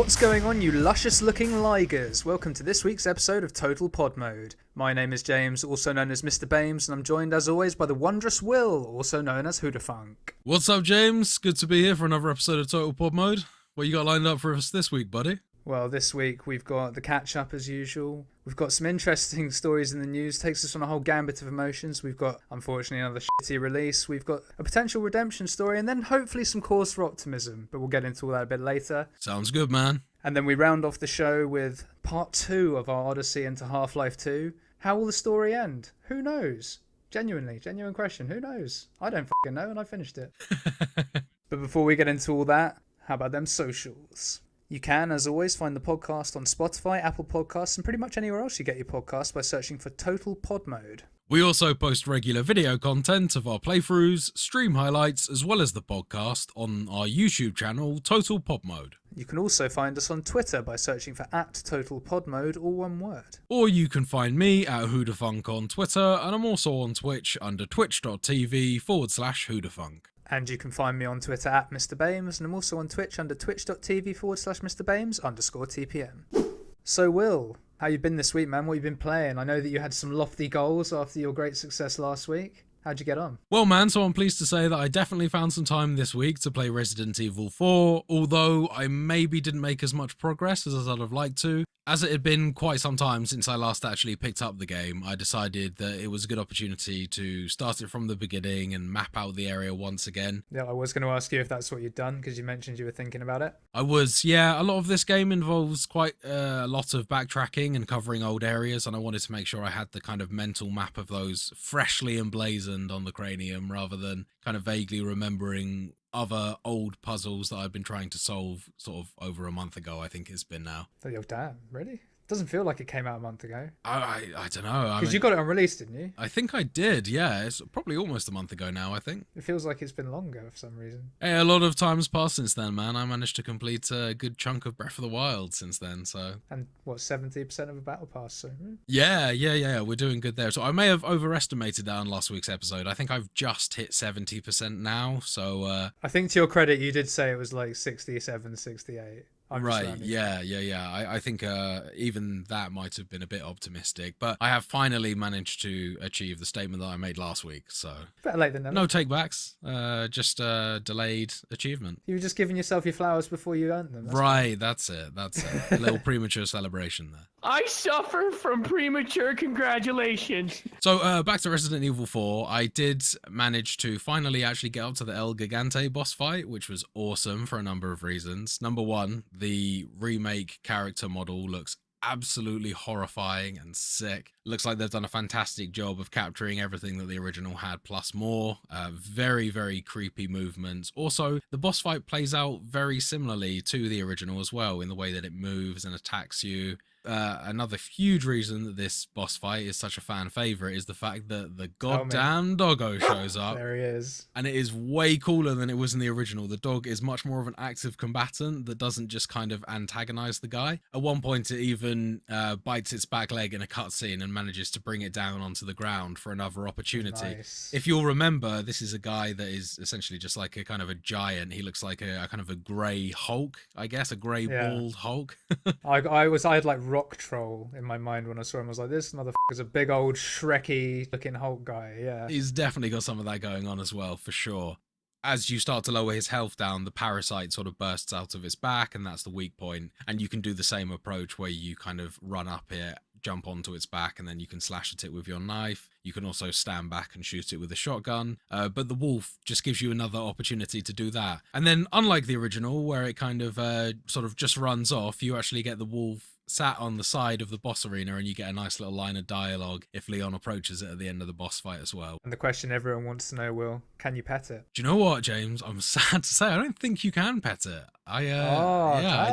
What's going on, you luscious-looking ligers? Welcome to this week's episode of Total Pod Mode. My name is James, also known as Mr. Bames, and I'm joined as always by the wondrous Will, also known as whodahfunk. What's up, James? Good to be here for another episode of Total Pod Mode. What you got lined up for us this week, buddy? Well, this week we've got the catch-up as usual. We've got some interesting stories in the news, takes us on a whole gambit of emotions. We've got, unfortunately, another shitty release. We've got a potential redemption story, and then hopefully some cause for optimism. But we'll get into all that a bit later. Sounds good, man. And then we round off the show with part 2 of our Odyssey into Half-Life 2. How will the story end? Who knows? Genuinely, genuine question. Who knows? I don't fucking know, and I finished it. But before we get into all that, how about them socials? You can, as always, find the podcast on Spotify, Apple Podcasts, and pretty much anywhere else you get your podcasts by searching for Total Pod Mode. We also post regular video content of our playthroughs, stream highlights, as well as the podcast on our YouTube channel, Total Pod Mode. You can also find us on Twitter by searching for @TotalPodMode, all one word. Or you can find me at whodahfunk on Twitter, and I'm also on Twitch under twitch.tv/whodahfunk. And you can find me on Twitter at Mr. Bames, and I'm also on Twitch under twitch.tv/MrBames_TPM. So, Will, how you been this week, man? What you been playing? I know that you had some lofty goals after your great success last week. How'd you get on? Well, man, so I'm pleased to say that I definitely found some time this week to play Resident Evil 4, although I maybe didn't make as much progress as I'd have liked to. As it had been quite some time since I last actually picked up the game, I decided that it was a good opportunity to start it from the beginning and map out the area once again. Yeah, I was going to ask you if that's what you'd done, because you mentioned you were thinking about it. I was, yeah. A lot of this game involves quite a lot of backtracking and covering old areas, and I wanted to make sure I had the kind of mental map of those freshly emblazoned on the cranium, rather than kind of vaguely remembering other old puzzles that I've been trying to solve sort of over a month ago, I think it's been now. Oh, damn, really? Doesn't feel like it came out a month ago. I don't know. Because you got it on release, didn't you? I think I did, yeah. It's probably almost a month ago now, I think. It feels like it's been longer for some reason. Hey, a lot of time's passed since then, man. I managed to complete a good chunk of Breath of the Wild since then, so... And, what, 70% of a battle pass, so... Yeah, we're doing good there. So I may have overestimated that on last week's episode. I think I've just hit 70% now, so... I think to your credit, you did say it was like 67, 68. Right, yeah. I think even that might have been a bit optimistic, but I have finally managed to achieve the statement that I made last week, so... Better late than never. No takebacks, just a delayed achievement. You were just giving yourself your flowers before you earned them. That's it. A little premature celebration there. I suffer from premature congratulations. So back to Resident Evil 4, I did manage to finally actually get up to the El Gigante boss fight, which was awesome for a number of reasons. Number one, the remake character model looks absolutely horrifying and sick. Looks like they've done a fantastic job of capturing everything that the original had plus more. Very, very creepy movements. Also, the boss fight plays out very similarly to the original as well in the way that it moves and attacks you. Another huge reason that this boss fight is such a fan favorite is the fact that the goddamn doggo shows up. There he is. And it is way cooler than it was in the original. The dog is much more of an active combatant that doesn't just kind of antagonize the guy. At one point, it even bites its back leg in a cutscene and manages to bring it down onto the ground for another opportunity. Nice. If you'll remember, this is a guy that is essentially just like a kind of a giant. He looks like a kind of a grey Hulk, I guess, a grey bald Hulk. I had like Rock Troll in my mind when I saw him. I was like, this motherfucker's a big old Shrekky looking Hulk guy. Yeah, he's definitely got some of that going on as well, for sure. As you start to lower his health down, the parasite sort of bursts out of his back, and that's the weak point. And you can do the same approach where you kind of run up it, jump onto its back, and then you can slash at it with your knife. You can also stand back and shoot it with a shotgun, but the wolf just gives you another opportunity to do that. And then, unlike the original, where it kind of sort of just runs off, you actually get the wolf sat on the side of the boss arena, and you get a nice little line of dialogue if Leon approaches it at the end of the boss fight as well. And the question everyone wants to know, Will, can you pet it? Do you know what, James? I'm sad to say I don't think you can pet it. I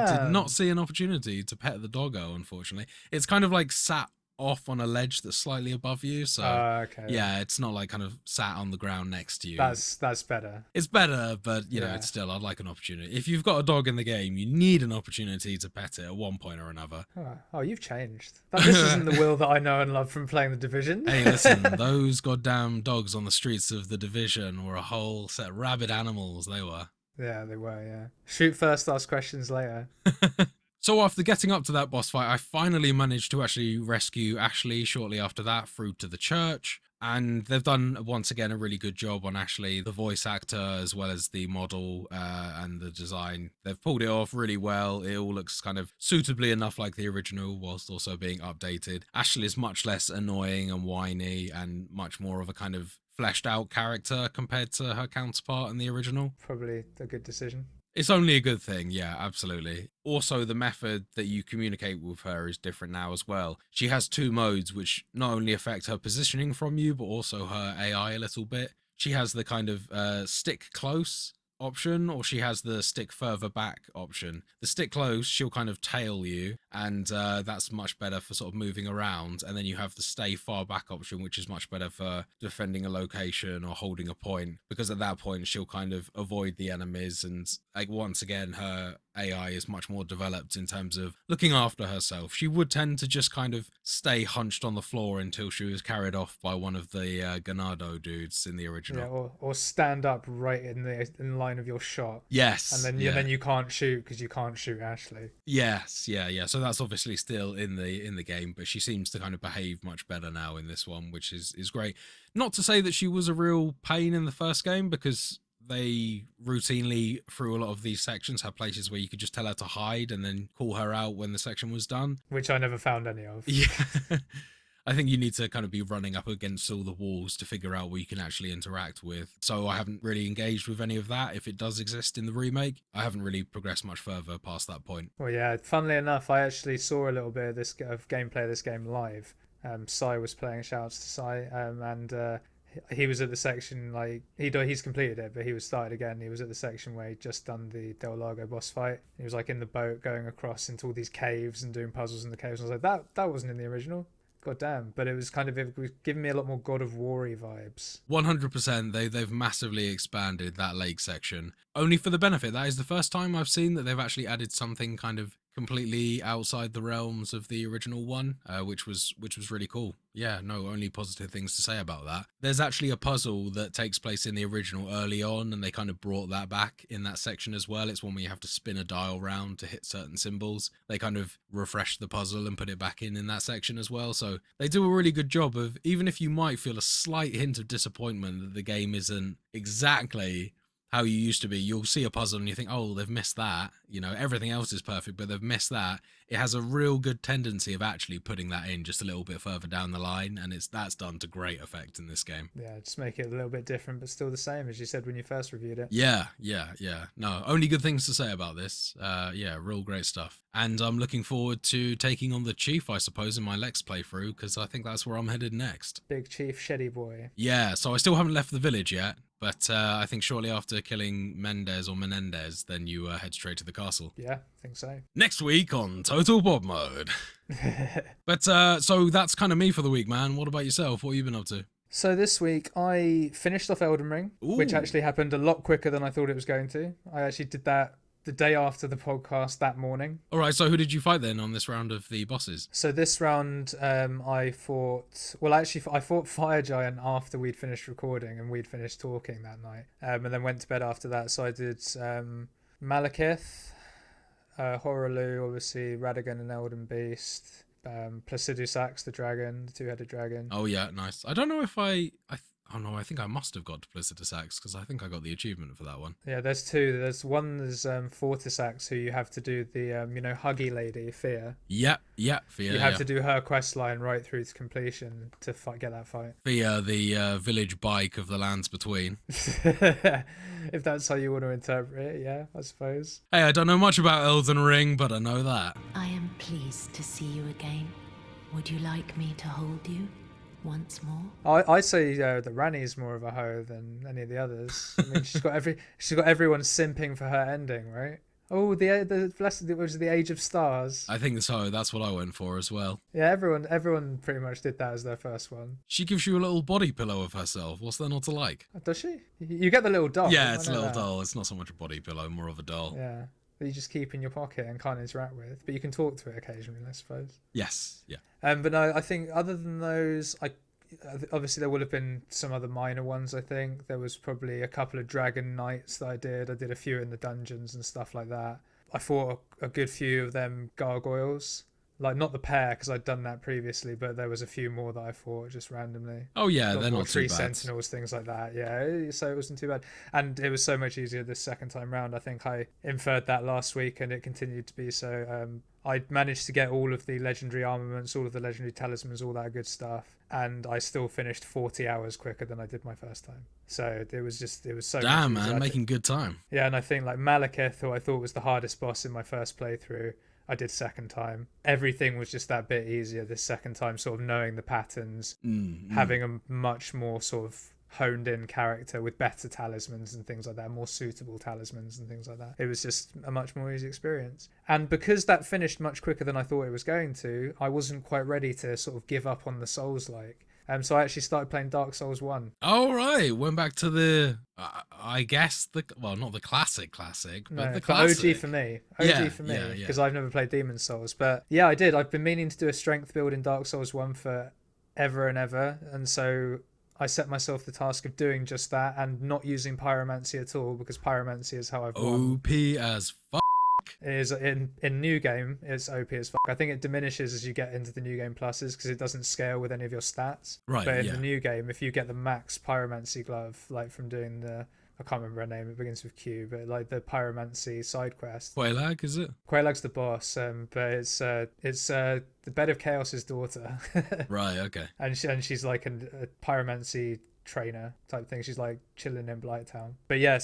did not see an opportunity to pet the doggo, unfortunately. It's kind of like sat off on a ledge that's slightly above you, so okay. Yeah, it's not like kind of sat on the ground next to you. That's better. It's better, but you know, it's still, I'd like an opportunity. If you've got a dog in the game, you need an opportunity to pet it at one point or another. Oh, you've changed. This isn't the Will that I know and love from playing The Division. Hey, listen, those goddamn dogs on the streets of The Division were a whole set of rabid animals, they were. Yeah, they were, yeah. Shoot first, ask questions later. So after getting up to that boss fight, I finally managed to actually rescue Ashley shortly after that through to the church. And they've done, once again, a really good job on Ashley, the voice actor, as well as the model and the design. They've pulled it off really well. It all looks kind of suitably enough like the original, whilst also being updated. Ashley is much less annoying and whiny and much more of a kind of fleshed out character compared to her counterpart in the original. Probably a good decision. It's only a good thing, yeah, absolutely. Also, the method that you communicate with her is different now as well. She has two modes which not only affect her positioning from you, but also her AI a little bit. She has the kind of stick close option, or she has the stick further back option. The stick close, she'll kind of tail you, and that's much better for sort of moving around. And then you have the stay far back option, which is much better for defending a location or holding a point, because at that point she'll kind of avoid the enemies. And like, once again, her AI is much more developed in terms of looking after herself. She would tend to just kind of stay hunched on the floor until she was carried off by one of the Ganado dudes in the original. Yeah, or stand up right in line of your shot. Yes. And then you can't shoot because you can't shoot Ashley. Yes, yeah. So that's obviously still in the game, but she seems to kind of behave much better now in this one, which is great. Not to say that she was a real pain in the first game, because they routinely, through a lot of these sections, have places where you could just tell her to hide and then call her out when the section was done. Which I never found any of. Yeah. I think you need to kind of be running up against all the walls to figure out what you can actually interact with. So I haven't really engaged with any of that. If it does exist in the remake, I haven't really progressed much further past that point. Well, yeah, funnily enough, I actually saw a little bit of gameplay of this game live. Sai was playing, shouts to Sai, and he was at the section, like, he's completed it, but he was started again. He was at the section where he'd just done the Del Lago boss fight. He was like in the boat going across into all these caves and doing puzzles in the caves. I was like, that wasn't in the original. God damn. But it was giving me a lot more God of War-y vibes. 100%. They've massively expanded that lake section. Only for the benefit. That is the first time I've seen that they've actually added something kind of completely outside the realms of the original one, which was really cool. Yeah, no, only positive things to say about that. There's actually a puzzle that takes place in the original early on, and they kind of brought that back in that section as well. It's one where you have to spin a dial round to hit certain symbols. They kind of refreshed the puzzle and put it back in that section as well. So they do a really good job of, even if you might feel a slight hint of disappointment that the game isn't exactly how you used to be, you'll see a puzzle and you think, oh, they've missed that. You know, everything else is perfect, but they've missed that. It has a real good tendency of actually putting that in just a little bit further down the line, and that's done to great effect in this game. Yeah, just make it a little bit different, but still the same as you said when you first reviewed it. Yeah. No, only good things to say about this. Yeah, real great stuff. And I'm looking forward to taking on the Chief, I suppose, in my Lex playthrough, because I think that's where I'm headed next. Big Chief Sheddy Boy. Yeah, so I still haven't left the village yet. But I think shortly after killing Menendez, then you head straight to the castle. Yeah, I think so. Next week on Total Bob Mode. But so that's kind of me for the week, man. What about yourself? What have you been up to? So this week I finished off Elden Ring, which actually happened a lot quicker than I thought it was going to. I actually did that the day after the podcast that morning. All right, so who did you fight then on this round of the bosses? So this round, I fought Fire Giant after we'd finished recording and we'd finished talking that night, and then went to bed after that. So I did Malekith, Horaloo, obviously Radagon and Elden Beast, Placidusax the dragon, the two-headed dragon. Oh yeah, nice. I don't know if oh no, I think I must have got to Placidusax because I think I got the achievement for that one. Yeah, there's two. There's Fortisax, who you have to do the huggy lady Fear. Yeah, Fear. You have to do her quest line right through to completion to get that fight. Fear, the village bike of the lands between. If that's how you want to interpret it, yeah, I suppose. Hey, I don't know much about Elden Ring, but I know that. I am pleased to see you again. Would you like me to hold you once more? I'd say the Rani's more of a hoe than any of the others. I mean, she's got everyone simping for her ending, right? Oh, the blessed, it was the Age of Stars. I think so. That's what I went for as well. Yeah, everyone pretty much did that as their first one. She gives you a little body pillow of herself. What's there not to like? Does she? You get the little doll. Yeah, it's a little doll. It's not so much a body pillow, more of a doll. Yeah, that you just keep in your pocket and can't interact with, but you can talk to it occasionally, I suppose. Yes, yeah. But no, I think other than those, obviously there would have been some other minor ones. I think there was probably a couple of Dragon Knights that I did a few in the dungeons and stuff like that, I fought a good few of them gargoyles. Like, not the pair, because I'd done that previously, but there was a few more that I fought just randomly. Oh yeah, Got they're more not too tree bad. sentinels, things like that. Yeah, so it wasn't too bad. And it was so much easier this second time round. I think I inferred that last week, and it continued to be so. I managed to get all of the legendary armaments, all of the legendary talismans, all that good stuff, and I still finished 40 hours quicker than I did my first time. So it was so Damn, much easier. man, making good time. Yeah, and I think like Malekith, who I thought was the hardest boss in my first playthrough, I did second time. Everything was just that bit easier this second time, sort of knowing the patterns, having a much more sort of honed in character with better talismans and things like that, more suitable talismans and things like that. It was just a much more easy experience. And because that finished much quicker than I thought it was going to, I wasn't quite ready to sort of give up on the Souls-like. So I actually started playing Dark Souls 1. Oh, right. Went back to the, I guess, not the classic, but the classic. OG for me. OG for me, because I've never played Demon's Souls. But yeah, I did. I've been meaning to do a strength build in Dark Souls 1 for ever and ever. And so I set myself the task of doing just that and not using pyromancy at all, because pyromancy is how I've won. OP as fuck. It is in new game, it's OP as fuck. I think it diminishes as you get into the new game pluses because it doesn't scale with any of your stats. Right. But in the new game, if you get the max pyromancy glove, like from doing I can't remember her name, it begins with Q, but like the pyromancy side quest. Quelaag, is it? Quelaag's the boss, but it's the Bed of Chaos's daughter. Right, okay. And she's like a pyromancy trainer type thing. She's like chilling in Blighttown. But yeah,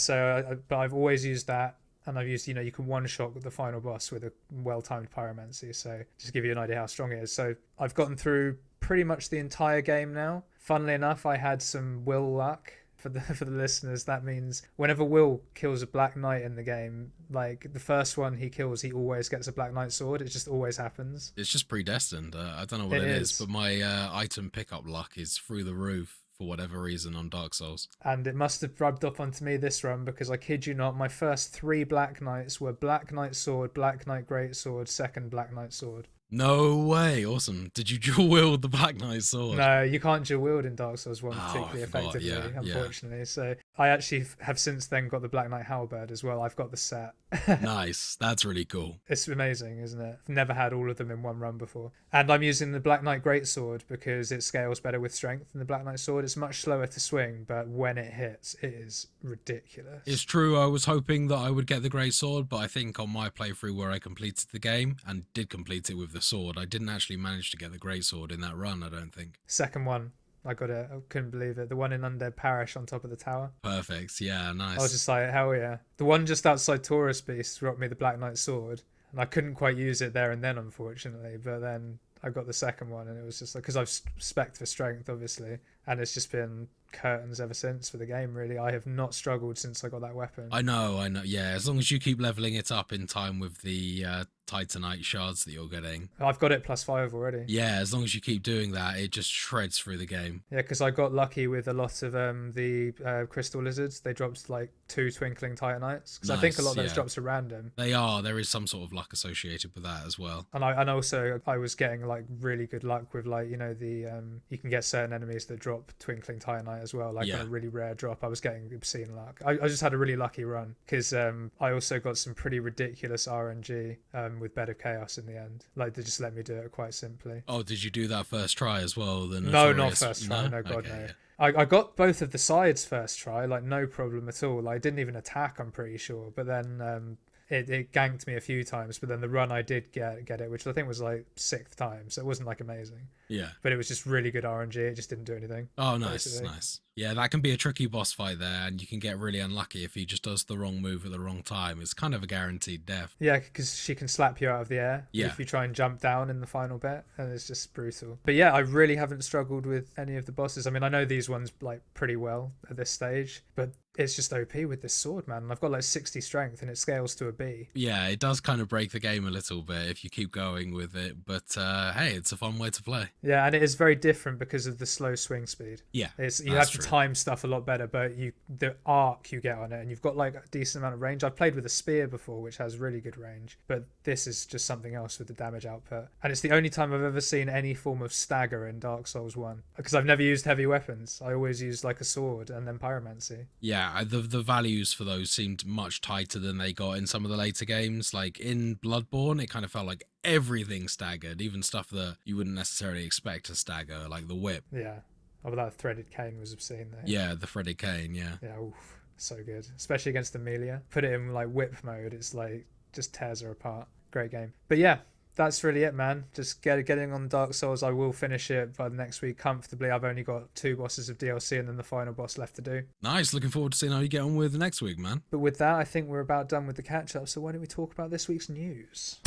but I've always used that. And I've used, you can one-shot the final boss with a well-timed pyromancy. So just to give you an idea how strong it is. So I've gotten through pretty much the entire game now. Funnily enough, I had some Will luck. For the listeners, that means whenever Will kills a Black Knight in the game, like the first one he kills, he always gets a Black Knight sword. It just always happens. It's just predestined. I don't know what it is, but my item pickup luck is through the roof. For whatever reason on Dark Souls. And it must have rubbed off onto me this run, because I kid you not, my first 3 Black Knights were Black Knight Sword, Black Knight Greatsword, second Black Knight Sword. No way. Awesome. Did you dual wield the Black Knight sword? No, you can't dual wield in Dark Souls 1 particularly effectively, unfortunately. Yeah. So I actually have since then got the Black Knight halberd as well. I've got the set. Nice. That's really cool. It's amazing, isn't it? I've never had all of them in one run before. And I'm using the Black Knight Greatsword because it scales better with strength than the Black Knight sword. It's much slower to swing, but when it hits, it is ridiculous. It's true. I was hoping that I would get the Greatsword, but I think on my playthrough where I completed the game and did complete it with the sword, I didn't actually manage to get the Greatsword in that run, I don't think. Second one. I got it. I couldn't believe it. The one in Undead Parish on top of the tower. Perfect. Yeah, nice. I was just like, hell yeah. The one just outside Taurus Beast dropped me the Black Knight sword. And I couldn't quite use it there and then, unfortunately. But then I got the second one, and it was just like, because I've spec'd for strength, obviously. And it's just been curtains ever since for the game, really. I have not struggled since I got that weapon. I know. Yeah, as long as you keep leveling it up in time with the Titanite shards that you're getting. I've got it +5 already. Yeah, as long as you keep doing that, it just shreds through the game. Yeah, because I got lucky with a lot of the crystal lizards. They dropped like 2 twinkling Titanites. Because I think a lot of those drops are random. They are. There is some sort of luck associated with that as well. And also I was getting like really good luck with like, you can get certain enemies that drop twinkling Titanite as well, like on a really rare drop. I was getting obscene luck. I just had a really lucky run because I also got some pretty ridiculous RNG with Bed of Chaos in the end. Like, they just let me do it quite simply. Oh, did you do that first try as well? No, not first try. No, God, no. Yeah. I got both of the sides first try, like no problem at all. Like, I didn't even attack, I'm pretty sure. But then it ganked me a few times. But then the run I did get it, which I think was like 6th time. So it wasn't like amazing. Yeah. But it was just really good RNG. It just didn't do anything. Oh, nice, nice. Yeah, that can be a tricky boss fight there, and you can get really unlucky if he just does the wrong move at the wrong time. It's kind of a guaranteed death. Yeah, because she can slap you out of the air if you try and jump down in the final bit, and it's just brutal. But yeah, I really haven't struggled with any of the bosses. I mean, I know these ones like pretty well at this stage, but it's just OP with this sword, man. And I've got like 60 strength, and it scales to a B. Yeah, it does kind of break the game a little bit if you keep going with it, but hey, it's a fun way to play. Yeah, and it is very different because of the slow swing speed. Yeah, you have to time stuff a lot better, but the arc you get on it, and you've got like a decent amount of range. I've played with a spear before, which has really good range, but this is just something else with the damage output. And it's the only time I've ever seen any form of stagger in Dark Souls 1, because I've never used heavy weapons. I always use like a sword and then pyromancy. Yeah, yeah, the values for those seemed much tighter than they got in some of the later games. Like in Bloodborne, it kind of felt like everything staggered, even stuff that you wouldn't necessarily expect to stagger, like the whip. Yeah. Oh, that threaded cane was obscene though. Yeah, the threaded cane, yeah. Yeah, oof, so good. Especially against Amelia. Put it in like whip mode, it's like just tears her apart. Great game. But yeah, that's really it, man. Just getting on Dark Souls. I will finish it by the next week comfortably. I've only got 2 bosses of DLC and then the final boss left to do. Nice. Looking forward to seeing how you get on with next week, man. But with that, I think we're about done with the catch up. So why don't we talk about this week's news?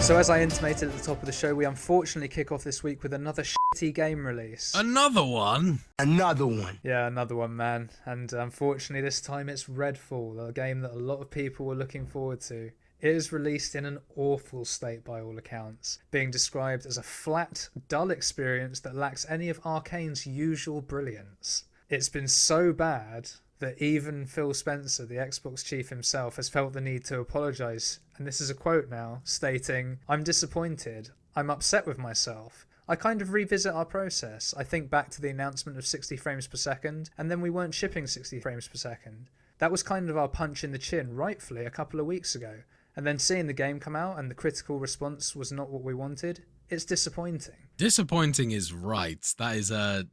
So as I intimated at the top of the show, we unfortunately kick off this week with another shitty game release. Another one? Another one. Yeah, another one, man. And unfortunately this time it's Redfall, a game that a lot of people were looking forward to. It is released in an awful state by all accounts, being described as a flat, dull experience that lacks any of Arcane's usual brilliance. It's been so bad that even Phil Spencer, the Xbox chief himself, has felt the need to apologise. And this is a quote now, stating, "I'm disappointed. I'm upset with myself. I kind of revisit our process. I think back to the announcement of 60 frames per second, and then we weren't shipping 60 frames per second. That was kind of our punch in the chin, rightfully, a couple of weeks ago. And then seeing the game come out and the critical response was not what we wanted, it's disappointing." Disappointing is right. That is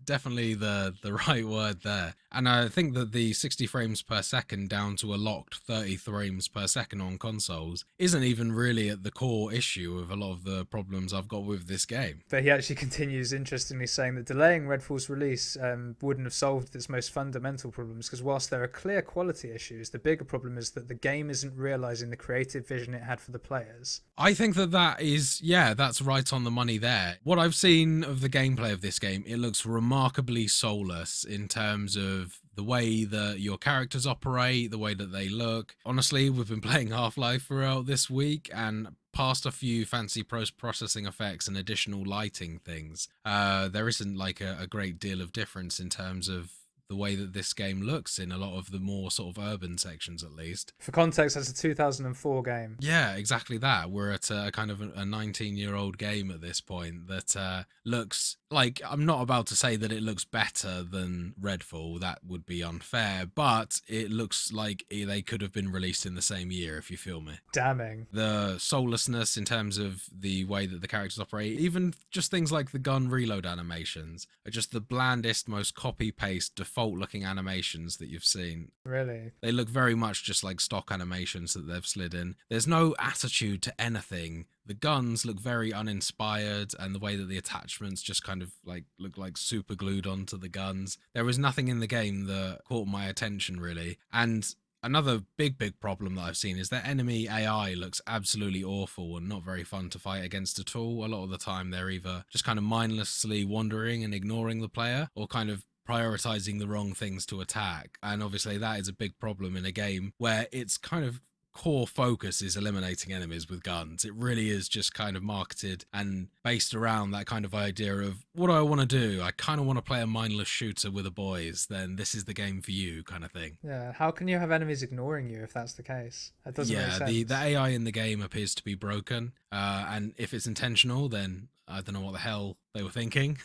definitely the right word there. And I think that the 60 frames per second down to a locked 30 frames per second on consoles isn't even really at the core issue of a lot of the problems I've got with this game. But he actually continues, interestingly, saying that delaying Redfall's release wouldn't have solved its most fundamental problems, because whilst there are clear quality issues, the bigger problem is that the game isn't realising the creative vision it had for the players. I think that is, yeah, that's right on the money there. What I've seen of the gameplay of this game, it looks remarkably soulless in terms of the way that your characters operate, the way that they look. Honestly, we've been playing Half-Life throughout this week, and past a few fancy post-processing effects and additional lighting things, there isn't like a great deal of difference in terms of the way that this game looks in a lot of the more sort of urban sections, at least. For context, that's a 2004 game. Yeah, exactly that. We're at a kind of a 19-year-old game at this point that looks like, I'm not about to say that it looks better than Redfall, that would be unfair, but it looks like they could have been released in the same year, if you feel me. Damning. The soullessness in terms of the way that the characters operate, even just things like the gun reload animations, are just the blandest, most copy-paste, default-looking animations that you've seen. Really? They look very much just like stock animations that they've slid in. There's no attitude to anything. The guns look very uninspired, and the way that the attachments just kind of like look like super glued onto the guns. There was nothing in the game that caught my attention, really. And another big problem that I've seen is that enemy AI looks absolutely awful and not very fun to fight against at all. A lot of the time they're either just kind of mindlessly wandering and ignoring the player, or kind of prioritizing the wrong things to attack. And obviously that is a big problem in a game where it's kind of core focus is eliminating enemies with guns. It really is just kind of marketed and based around that kind of idea of, what do I want to do? I kind of want to play a mindless shooter with the boys, then this is the game for you, kind of thing. Yeah, how can you have enemies ignoring you if that's the case? That doesn't make sense. The AI in the game appears to be broken, and if it's intentional, then I don't know what the hell they were thinking.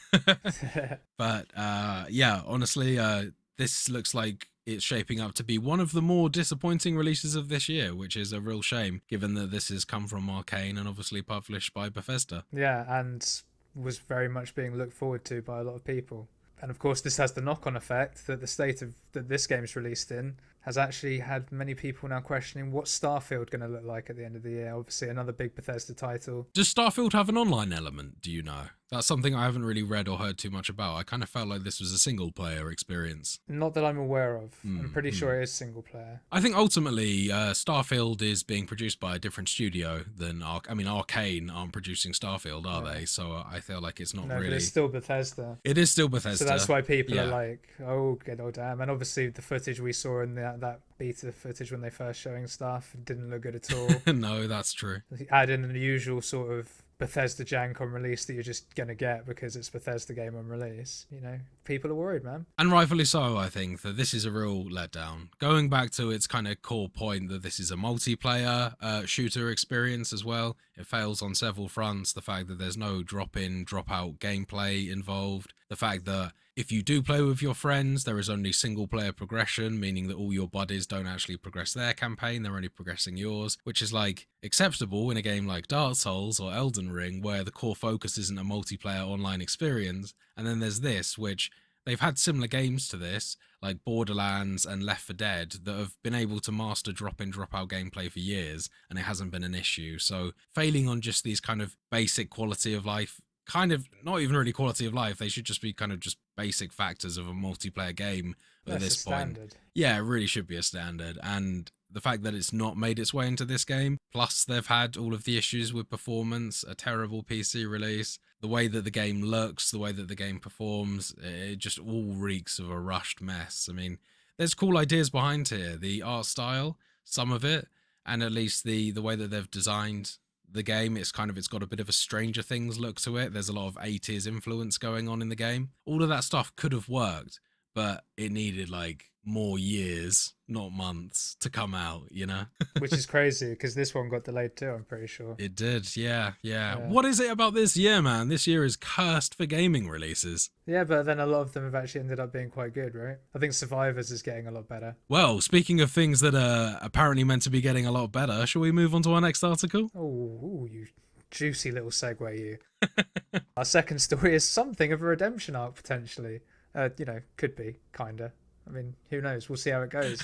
But yeah, honestly, this looks like it's shaping up to be one of the more disappointing releases of this year, which is a real shame, given that this has come from Arcane and obviously published by Bethesda. Yeah, and was very much being looked forward to by a lot of people. And of course, this has the knock-on effect that the state of that this game's released in has actually had many people now questioning what's Starfield going to look like at the end of the year. Obviously, another big Bethesda title. Does Starfield have an online element, do you know? That's something I haven't really read or heard too much about. I kind of felt like this was a single-player experience. Not that I'm aware of. I'm pretty sure it is single-player. I think ultimately Starfield is being produced by a different studio than Arcane aren't producing Starfield, are they? So I feel like it's not No, really. but it's still Bethesda. It is still Bethesda. So that's why people are like, oh, good old damn. And obviously the footage we saw in that beta footage when they first showing stuff didn't look good at all. No, that's true. Add in the usual sort of Bethesda jank on release that you're just going to get because it's Bethesda game on release. You know, people are worried, man. And rightfully so, I think, that this is a real letdown. Going back to its kind of core point that this is a multiplayer shooter experience as well, it fails on several fronts. The fact that there's no drop-in, drop-out gameplay involved. The fact that if you do play with your friends, there is only single player progression, meaning that all your buddies don't actually progress their campaign, they're only progressing yours, which is like acceptable in a game like Dark Souls or Elden Ring, where the core focus isn't a multiplayer online experience. And then there's this, which they've had similar games to this, like Borderlands and Left 4 Dead, that have been able to master drop-in, drop-out gameplay for years, and it hasn't been an issue. So failing on just these kind of basic quality of life, kind of not even really quality of life, they should just be kind of just basic factors of a multiplayer game at That's this a point. standard. Yeah, it really should be a standard. And the fact that it's not made its way into this game, plus they've had all of the issues with performance, a terrible PC release, the way that the game looks, the way that the game performs, it just all reeks of a rushed mess. I mean, there's cool ideas behind here, the art style, some of it, and at least the way that they've designed the game. It's got a bit of a Stranger Things look to it. There's a lot of 80s influence going on in the game. All of that stuff could have worked, but it needed like more years, not months, to come out, you know? Which is crazy because this one got delayed too, I'm pretty sure. It did, yeah. What is it about this year, man? This year is cursed for gaming releases. Yeah, but then a lot of them have actually ended up being quite good, right? I think Survivors is getting a lot better. Well, speaking of things that are apparently meant to be getting a lot better, shall we move on to our next article? Oh, you juicy little segue, you. Our second story is something of a redemption arc, potentially. Could be, kinda. I mean, who knows? We'll see how it goes.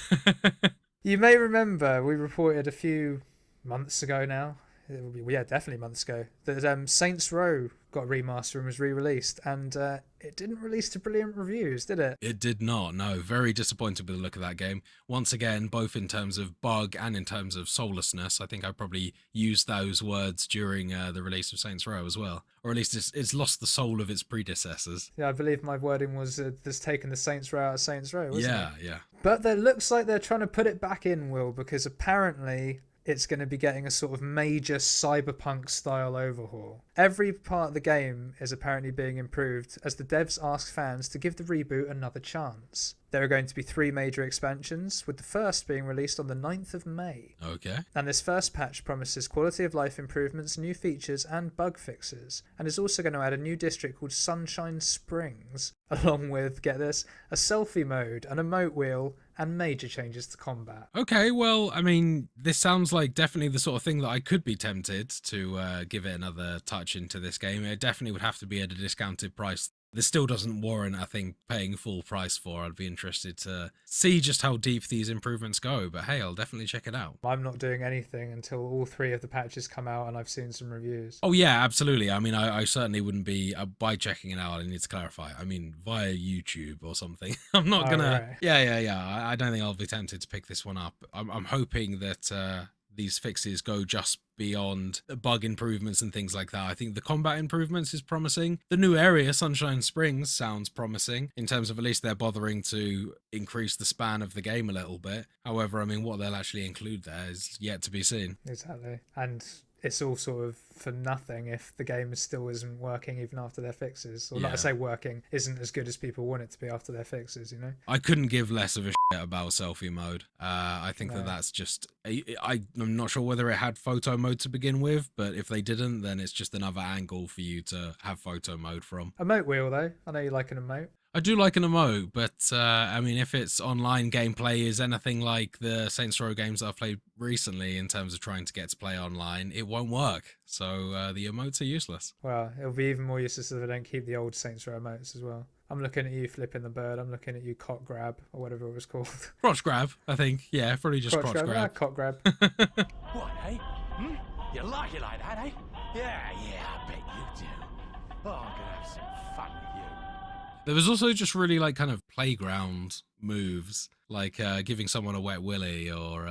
You may remember we reported a few months ago now, definitely months ago, that Saints Row got a remaster and was re-released, and it didn't release to brilliant reviews, did it? It did not, no. Very disappointed with the look of that game. Once again, both in terms of bug and in terms of soullessness. I think I probably used those words during the release of Saints Row as well. Or at least it's lost the soul of its predecessors. Yeah, I believe my wording was that's taken the Saints Row out of Saints Row, wasn't it? Yeah. But it looks like they're trying to put it back in, Will, because apparently it's going to be getting a sort of major cyberpunk style overhaul. Every part of the game is apparently being improved as the devs ask fans to give the reboot another chance. There are going to be 3 major expansions, with the first being released on the 9th of May. Okay. And this first patch promises quality of life improvements, new features and bug fixes, and is also going to add a new district called Sunshine Springs, along with, get this, a selfie mode, an emote wheel, and major changes to combat. Okay, well, I mean, this sounds like definitely the sort of thing that I could be tempted to give it another touch into this game. It definitely would have to be at a discounted price. This still doesn't warrant, I think, paying full price for. I'd be interested to see just how deep these improvements go, but hey, I'll definitely check it out. I'm not doing anything until all 3 of the patches come out and I've seen some reviews. Oh yeah, absolutely. I mean, I certainly wouldn't be, by checking it out, I need to clarify, I mean, via YouTube or something. I'm not gonna, right. Yeah. I don't think I'll be tempted to pick this one up. I'm hoping that these fixes go just beyond bug improvements and things like that. I think the combat improvements is promising. The new area, Sunshine Springs, sounds promising in terms of at least they're bothering to increase the span of the game a little bit. However, I mean, what they'll actually include there is yet to be seen. Exactly. And it's all sort of for nothing if the game still isn't working even after their fixes. Or not to say working, isn't as good as people want it to be after their fixes, you know? I couldn't give less of a shit about selfie mode. I think that's just... I'm not sure whether it had photo mode to begin with, but if they didn't, then it's just another angle for you to have photo mode from. Emote wheel, though. I know you like an emote. I do like an emote, but I mean, if its online gameplay is anything like the Saints Row games that I've played recently in terms of trying to get to play online, it won't work. So the emotes are useless. Well, it'll be even more useless if they don't keep the old Saints Row emotes as well. I'm looking at you flipping the bird. I'm looking at you cock grab, or whatever it was called. Crotch grab, I think. Yeah, probably just crotch grab. Ah, cock grab. What, eh? You like it like that, eh? Yeah, I bet you do. Oh, I'm gonna have some fun with you. There was also just really like kind of playground moves, like giving someone a wet willy or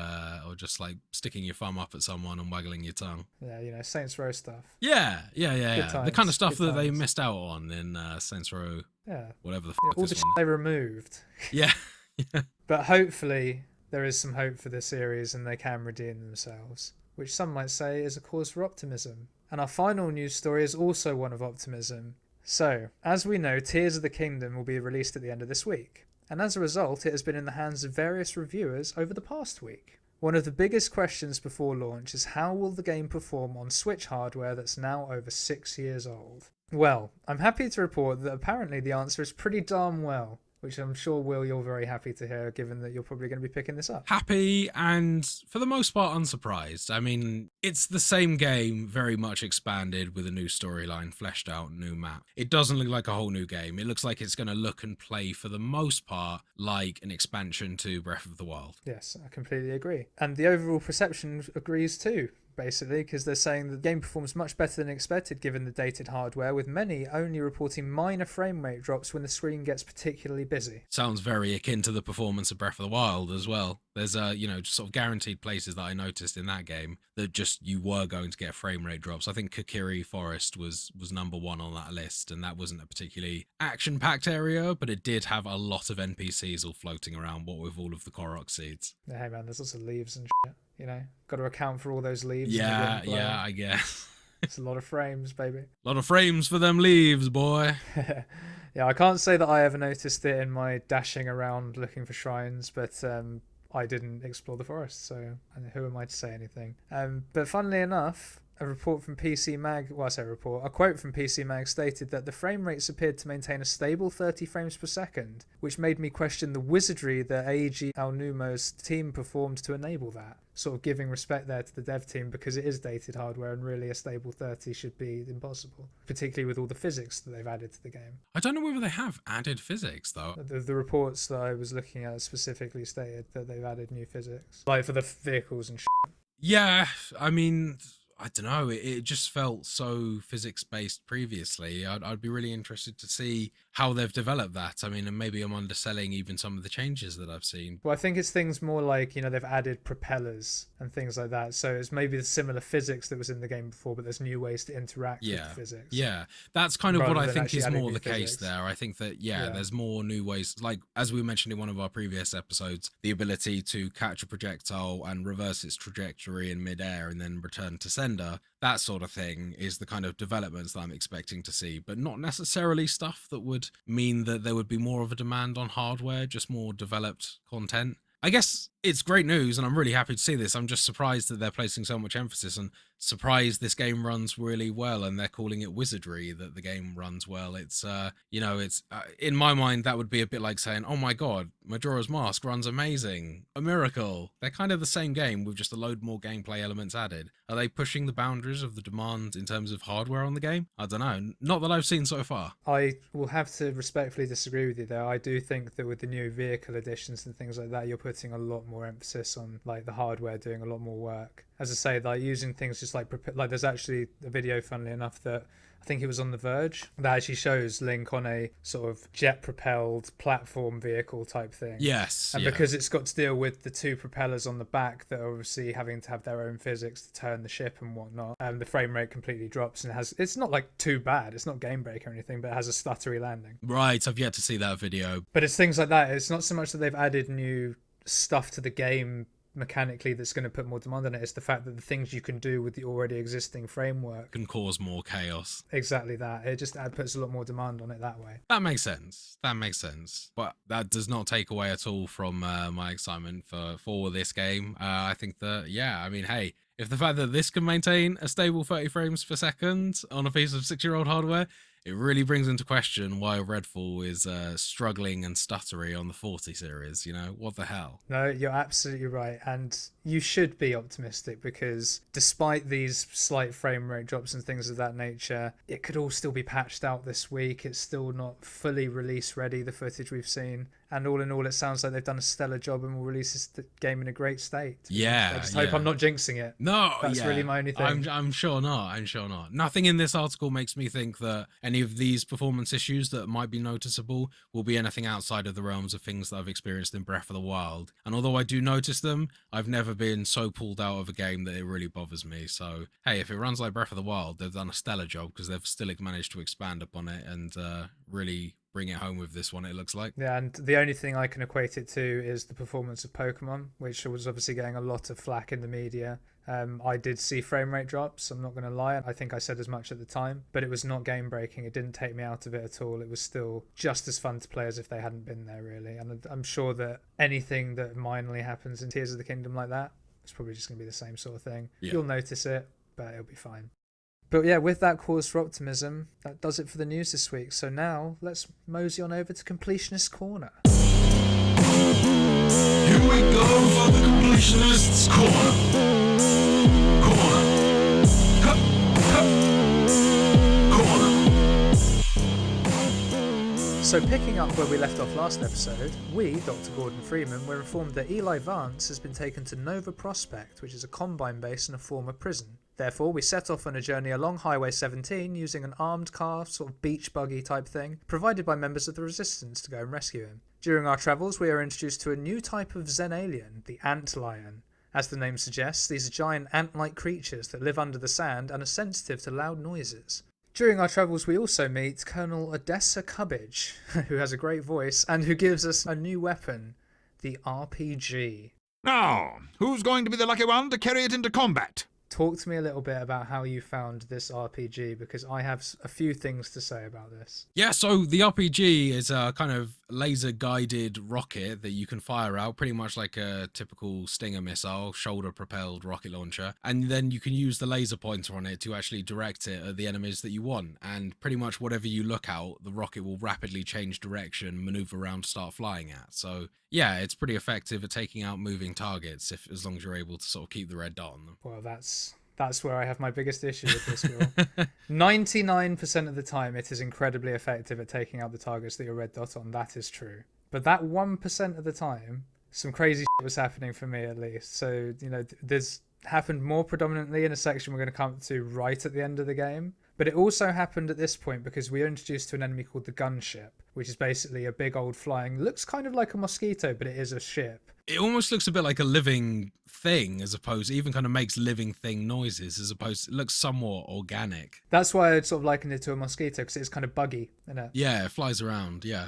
just like sticking your thumb up at someone and waggling your tongue. Yeah, you know, Saints Row stuff. Yeah. Times, The kind of stuff good that they times. missed out on in Saints Row. Yeah. Whatever the Yeah, fuck all this the shit one. they removed. Yeah. But hopefully there is some hope for this series and they can redeem themselves, which some might say is a cause for optimism. And our final news story is also one of optimism. So, as we know, Tears of the Kingdom will be released at the end of this week, and as a result it has been in the hands of various reviewers over the past week. One of the biggest questions before launch is how will the game perform on Switch hardware that's now over 6 years old? Well, I'm happy to report that apparently the answer is pretty darn well, which I'm sure, Will, you're very happy to hear, given that you're probably going to be picking this up. Happy and, for the most part, unsurprised. I mean, it's the same game, very much expanded with a new storyline, fleshed out, new map. It doesn't look like a whole new game. It looks like it's going to look and play, for the most part, like an expansion to Breath of the Wild. Yes, I completely agree. And the overall perception agrees too, basically, because they're saying the game performs much better than expected given the dated hardware, with many only reporting minor frame rate drops when the screen gets particularly busy. Sounds very akin to the performance of Breath of the Wild as well. There's just sort of guaranteed places that I noticed in that game that just you were going to get frame rate drops. I think Kokiri Forest was number 1 on that list, and that wasn't a particularly action-packed area, but it did have a lot of NPCs all floating around, what with all of the Korok seeds. Hey man, there's lots of leaves and shit, you know? Got to account for all those leaves. Yeah, I guess. It's a lot of frames, baby. A lot of frames for them leaves, boy. Yeah, I can't say that I ever noticed it in my dashing around looking for shrines, but I didn't explore the forest, so who am I to say anything? But funnily enough, a report from PC Mag, well, I say report, a quote from PC Mag stated that the frame rates appeared to maintain a stable 30 frames per second, which made me question the wizardry that Eiji Aonumo's team performed to enable that. Sort of giving respect there to the dev team, because it is dated hardware and really a stable 30 should be impossible, particularly with all the physics that they've added to the game. I don't know whether they have added physics, though. The reports that I was looking at specifically stated that they've added new physics, like for the vehicles and shit. Yeah, I mean, I don't know. It just felt so physics-based previously. I'd be really interested to see how they've developed that. I mean, and maybe I'm underselling even some of the changes that I've seen. Well, I think it's things more like, they've added propellers and things like that. So it's maybe the similar physics that was in the game before, but there's new ways to interact with the physics. Yeah, that's kind of rather what I than think actually is adding more new the case physics. there. I think that, there's more new ways. Like, as we mentioned in one of our previous episodes, the ability to catch a projectile and reverse its trajectory in midair and then return to sender. That sort of thing is the kind of developments that I'm expecting to see, but not necessarily stuff that would mean that there would be more of a demand on hardware, just more developed content. I guess it's great news, and I'm really happy to see this. I'm just surprised that they're placing so much emphasis, and surprised this game runs really well, and they're calling it wizardry, that the game runs well. It's in my mind, that would be a bit like saying, oh my god, Majora's Mask runs amazing, a miracle. They're kind of the same game with just a load more gameplay elements added. Are they pushing the boundaries of the demand in terms of hardware on the game? I don't know. Not that I've seen so far. I will have to respectfully disagree with you there. I do think that with the new vehicle additions and things like that, you're putting a lot more emphasis on like the hardware doing a lot more work. As I say, like using things just like there's actually a video, funnily enough, that I think it was on The Verge, that actually shows Link on a sort of jet-propelled platform vehicle type thing. Yes. And because it's got to deal with the two propellers on the back that are obviously having to have their own physics to turn the ship and whatnot, the frame rate completely drops, and it's not like too bad. It's not game break or anything, but it has a stuttery landing. Right, I've yet to see that video. But it's things like that. It's not so much that they've added new stuff to the game mechanically that's going to put more demand on it. It's the fact that the things you can do with the already existing framework can cause more chaos. Exactly that. It just puts a lot more demand on it that way. That makes sense. But that does not take away at all from my excitement for this game. I think that, hey, if the fact that this can maintain a stable 30 frames per second on a piece of 6-year-old hardware, it really brings into question why Redfall is struggling and stuttery on the 40 series. What the hell? No, you're absolutely right. And you should be optimistic, because despite these slight frame rate drops and things of that nature, it could all still be patched out this week. It's still not fully release ready, the footage we've seen. And all in all, it sounds like they've done a stellar job and will release this game in a great state. Yeah. I just hope I'm not jinxing it. No, that's really my only thing. I'm sure not. Nothing in this article makes me think that any of these performance issues that might be noticeable will be anything outside of the realms of things that I've experienced in Breath of the Wild. And although I do notice them, I've never been so pulled out of a game that it really bothers me. So, hey, if it runs like Breath of the Wild, they've done a stellar job, because they've still managed to expand upon it and really bring it home with this one, it looks like. Yeah, and the only thing I can equate it to is the performance of Pokemon, which was obviously getting a lot of flack in the media. I did see frame rate drops, I'm not going to lie. I think I said as much at the time, but it was not game breaking. It didn't take me out of it at all. It was still just as fun to play as if they hadn't been there, really. And I'm sure that anything that minorly happens in Tears of the Kingdom like that, it's probably just going to be the same sort of thing. Yeah. You'll notice it, but it'll be fine. But yeah, with that cause for optimism, that does it for the news this week. So now let's mosey on over to Completionist Corner. Here we go for the Completionists Corner. Hup, hup. So picking up where we left off last episode, we, Dr. Gordon Freeman, were informed that Eli Vance has been taken to Nova Prospect, which is a Combine base and a former prison. Therefore, we set off on a journey along Highway 17 using an armed car, sort of beach buggy type thing, provided by members of the Resistance to go and rescue him. During our travels, we are introduced to a new type of Zen alien, the Ant Lion. As the name suggests, these are giant ant-like creatures that live under the sand and are sensitive to loud noises. During our travels, we also meet Colonel Odessa Cubbage, who has a great voice and who gives us a new weapon, the RPG. Now, who's going to be the lucky one to carry it into combat? Talk to me a little bit about how you found this RPG, because I have a few things to say about this. Yeah, so the RPG is a kind of laser-guided rocket that you can fire out, pretty much like a typical Stinger missile, shoulder-propelled rocket launcher, and then you can use the laser pointer on it to actually direct it at the enemies that you want, and pretty much whatever you look out, the rocket will rapidly change direction, maneuver around, start flying at. So yeah, it's pretty effective at taking out moving targets, as long as you're able to sort of keep the red dot on them. Well, that's where I have my biggest issue with this girl. 99% of the time, it is incredibly effective at taking out the targets that your red dot on. That is true. But that 1% of the time, some crazy shit was happening for me at least. So, you know, this happened more predominantly in a section we're going to come to right at the end of the game. But it also happened at this point because we are introduced to an enemy called the Gunship, which is basically a big old flying, looks kind of like a mosquito, but it is a ship. It almost looks a bit like a living thing, as opposed, it even kind of makes living thing noises, as opposed, it looks somewhat organic. That's why I'd sort of likened it to a mosquito, because it's kind of buggy, isn't it? Yeah, it flies around, yeah.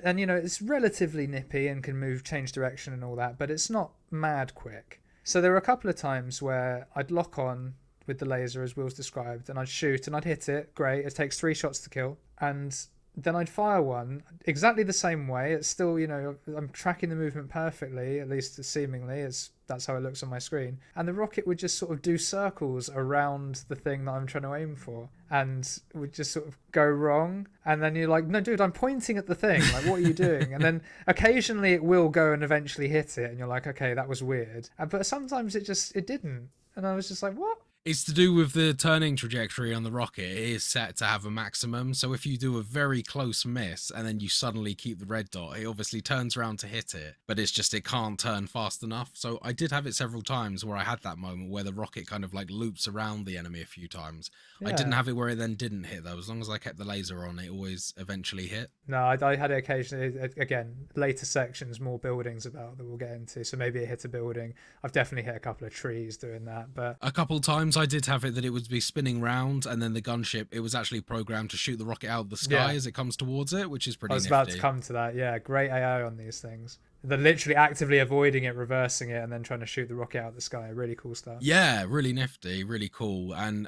And, you know, it's relatively nippy and can move, change direction and all that, but it's not mad quick. So there were a couple of times where I'd lock on with the laser, as Will's described, and I'd shoot and I'd hit it, great, it takes 3 shots to kill, and then I'd fire one exactly the same way. It's still, you know, I'm tracking the movement perfectly, at least seemingly, that's how it looks on my screen, and the rocket would just sort of do circles around the thing that I'm trying to aim for, and would just sort of go wrong, and then you're like, no dude, I'm pointing at the thing, like what are you doing? And then occasionally it will go and eventually hit it, and you're like, okay, that was weird, but sometimes it didn't, and I was just like, what? It's to do with the turning trajectory on the rocket. It is set to have a maximum, so if you do a very close miss and then you suddenly keep the red dot, it obviously turns around to hit it, but it's just it can't turn fast enough. So I did have it several times where I had that moment where the rocket kind of like loops around the enemy a few times. Yeah. I didn't have it where it then didn't hit though. As long as I kept the laser on, it always eventually hit. No, I had it occasionally, again, later sections, more buildings about that we'll get into, so maybe it hit a building. I've definitely hit a couple of trees doing that, but a couple times I did have it that it would be spinning round, and then the gunship, it was actually programmed to shoot the rocket out of the sky as it comes towards it, which is pretty nifty. I was about to come to that. Yeah, great AI on these things. They're literally actively avoiding it, reversing it, and then trying to shoot the rocket out of the sky. Really cool stuff. Yeah, really nifty, really cool. And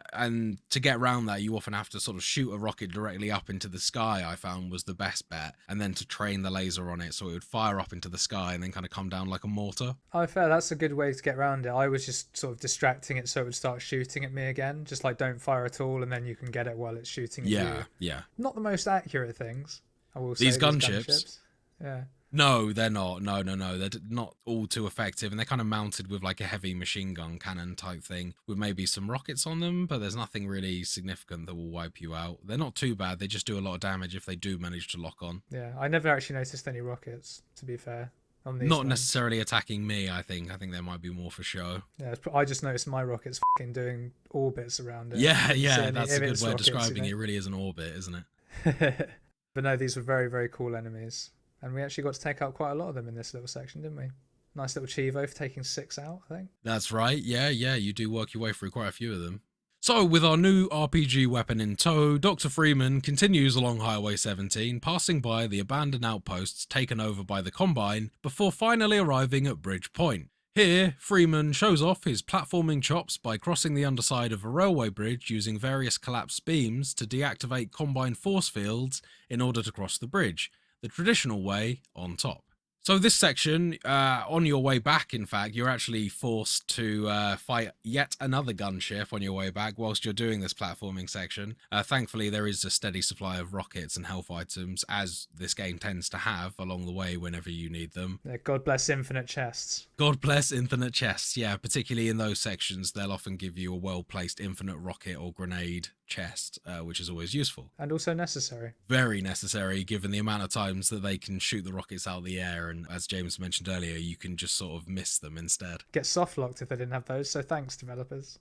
to get around that, you often have to sort of shoot a rocket directly up into the sky, I found was the best bet. And then to train the laser on it so it would fire up into the sky and then kind of come down like a mortar. Oh, fair. That's a good way to get around it. I was just sort of distracting it so it would start shooting at me again. Just like don't fire at all, and then you can get it while it's shooting at you. Yeah. Not the most accurate things, I will say. These gunships. Yeah. No, they're not. No. They're not all too effective, and they're kind of mounted with like a heavy machine gun cannon type thing with maybe some rockets on them, but there's nothing really significant that will wipe you out. They're not too bad. They just do a lot of damage if they do manage to lock on. Yeah, I never actually noticed any rockets, to be fair. On these not necessarily attacking me, I think. I think there might be more for show. Yeah, I just noticed my rockets fucking doing orbits around it. Yeah, that's a good way of describing it. It really is an orbit, isn't it? But no, these were very, very cool enemies. And we actually got to take out quite a lot of them in this little section, didn't we? Nice little cheevo for taking 6 out, I think. That's right. Yeah, you do work your way through quite a few of them. So, with our new RPG weapon in tow, Dr. Freeman continues along Highway 17, passing by the abandoned outposts taken over by the Combine, before finally arriving at Bridge Point. Here, Freeman shows off his platforming chops by crossing the underside of a railway bridge using various collapsed beams to deactivate Combine force fields in order to cross the bridge, the traditional way on top. So this section, on your way back, in fact, you're actually forced to fight yet another gunship on your way back whilst you're doing this platforming section. Thankfully, there is a steady supply of rockets and health items, as this game tends to have along the way whenever you need them. Yeah, God bless infinite chests. God bless infinite chests, yeah, particularly in those sections, they'll often give you a well-placed infinite rocket or grenade chest, which is always useful. And also necessary. Very necessary, given the amount of times that they can shoot the rockets out of the air, and as James mentioned earlier, you can just sort of miss them instead. Get soft locked if they didn't have those, so thanks, developers.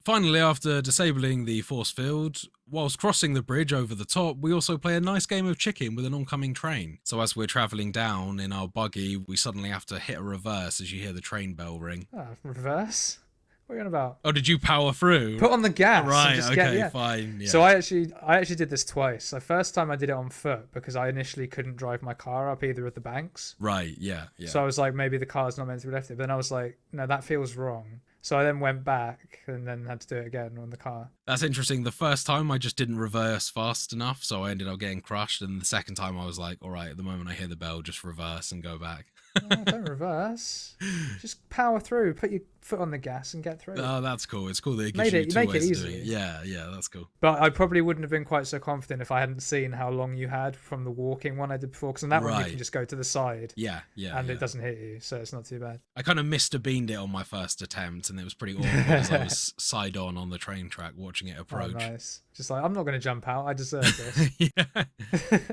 Finally, after disabling the force field, whilst crossing the bridge over the top, we also play a nice game of chicken with an oncoming train. So as we're travelling down in our buggy, we suddenly have to hit a reverse as you hear the train bell ring. Reverse? What are you on about? Oh, did you power through? Put on the gas. Right, and just okay, fine. Yeah. So I actually did this twice. The first time I did it on foot because I initially couldn't drive my car up either of the banks. Right, yeah. So I was like, maybe the car's not meant to be left there. But then I was like, no, that feels wrong. So I then went back and then had to do it again on the car. That's interesting. The first time I just didn't reverse fast enough, so I ended up getting crushed. And the second time I was like, all right, at the moment I hear the bell, just reverse and go back. No, don't reverse. Just power through. Put your foot on the gas and get through. Oh, that's cool. It's cool that it gives you two ways of doing it. Yeah, that's cool. But I probably wouldn't have been quite so confident if I hadn't seen how long you had from the walking one I did before. Because on that one you can just go to the side. Yeah. And it doesn't hit you, so it's not too bad. I kind of Mr. Beaned it on my first attempt, and it was pretty awkward as I was side on the train track watching it approach. Oh, nice. Just like, I'm not going to jump out. I deserve this. Yeah.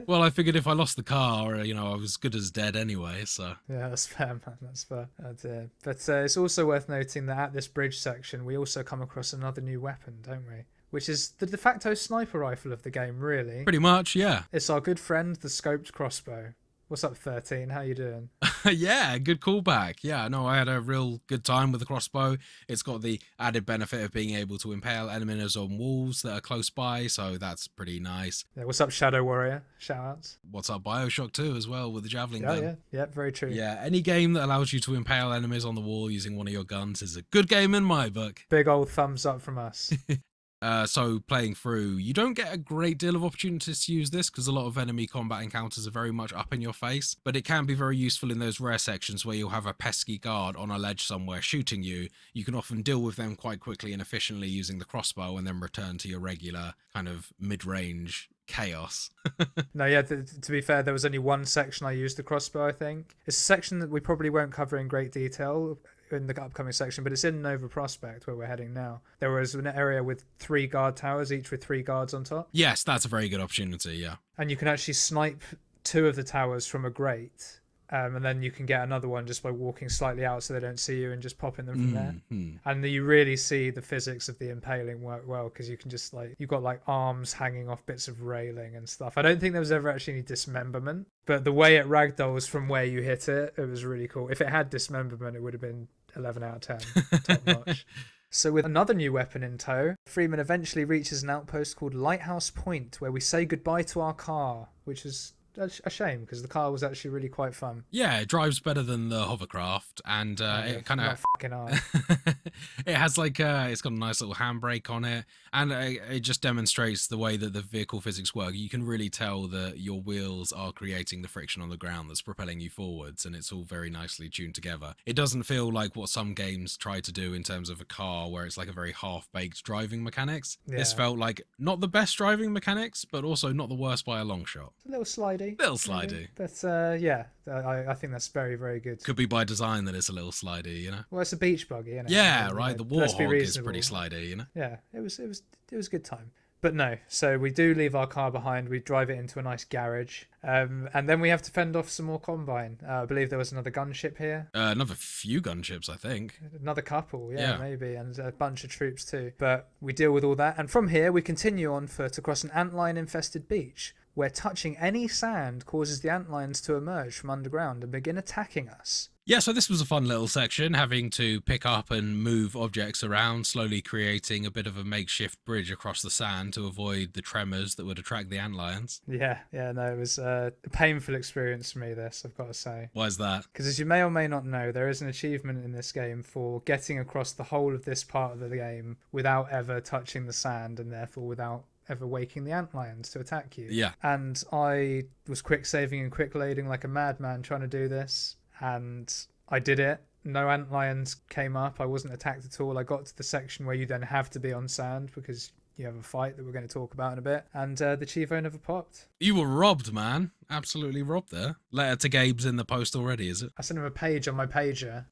Well, I figured if I lost the car, I was good as dead anyway, so. Yeah, that's fair, man. That's fair. But it's also worth noting that at this bridge section, we also come across another new weapon, don't we? Which is the de facto sniper rifle of the game, really. Pretty much, yeah. It's our good friend, the scoped crossbow. What's up, 13? How you doing? Yeah, good callback. Yeah, no, I had a real good time with the crossbow. It's got the added benefit of being able to impale enemies on walls that are close by, so that's pretty nice. Yeah, what's up, Shadow Warrior? Shoutouts. What's up, Bioshock 2 as well with the javelin gun. Yeah, very true. Yeah, any game that allows you to impale enemies on the wall using one of your guns is a good game in my book. Big old thumbs up from us. So playing through, you don't get a great deal of opportunities to use this because a lot of enemy combat encounters are very much up in your face, but it can be very useful in those rare sections where you'll have a pesky guard on a ledge somewhere shooting you. You can often deal with them quite quickly and efficiently using the crossbow and then return to your regular kind of mid-range chaos. No, yeah, to be fair, there was only one section I used the crossbow, I think. It's a section that we probably won't cover in great detail in the upcoming section, but it's in Nova Prospect where we're heading now. There was an area with 3 guard towers, each with 3 guards on top. Yes, that's a very good opportunity, yeah. And you can actually snipe 2 of the towers from a grate. And then you can get another one just by walking slightly out so they don't see you and just popping them from there. And you really see the physics of the impaling work well because you can just you've got arms hanging off bits of railing and stuff. I don't think there was ever actually any dismemberment, but the way it ragdolls from where you hit it, it was really cool. If it had dismemberment, it would have been 11 out of 10. Top notch. So with another new weapon in tow, Freeman eventually reaches an outpost called Lighthouse Point where we say goodbye to our car, which is a shame because the car was actually really quite fun. Yeah, it drives better than the hovercraft, and it kind of it has it's got a nice little handbrake on it, and it just demonstrates the way that the vehicle physics work. You can really tell that your wheels are creating the friction on the ground that's propelling you forwards, and it's all very nicely tuned together. It doesn't feel like what some games try to do in terms of a car where it's like a very half-baked driving mechanics. Yeah. This felt like not the best driving mechanics, but also not the worst by a long shot. It's a little slidey. Little slidey. But I think that's very, very good. Could be by design that it's a little slidey, Well, it's a beach buggy, isn't it? Yeah, right. The Warhawk is pretty slidey, Yeah, it was a good time. But no, so we do leave our car behind. We drive it into a nice garage. And then we have to fend off some more Combine. I believe there was another gunship here. Another few gunships, I think. Another couple, yeah, maybe. And a bunch of troops too. But we deal with all that. And from here, we continue on to cross an antlion-infested beach, where touching any sand causes the antlions to emerge from underground and begin attacking us. Yeah, so this was a fun little section, having to pick up and move objects around, slowly creating a bit of a makeshift bridge across the sand to avoid the tremors that would attract the antlions. Yeah, no, it was a painful experience for me, this, I've got to say. Why is that? Because as you may or may not know, there is an achievement in this game for getting across the whole of this part of the game without ever touching the sand and therefore without ever waking the antlions to attack you. Yeah. And I was quick saving and quick loading like a madman trying to do this, and I did it. No antlions came up. I wasn't attacked at all. I got to the section where you then have to be on sand because you have a fight that we're going to talk about in a bit, and the Chivo never popped. You were robbed, man. Absolutely robbed there. Letter to Gabe's in the post already, is it? I sent him a page on my pager.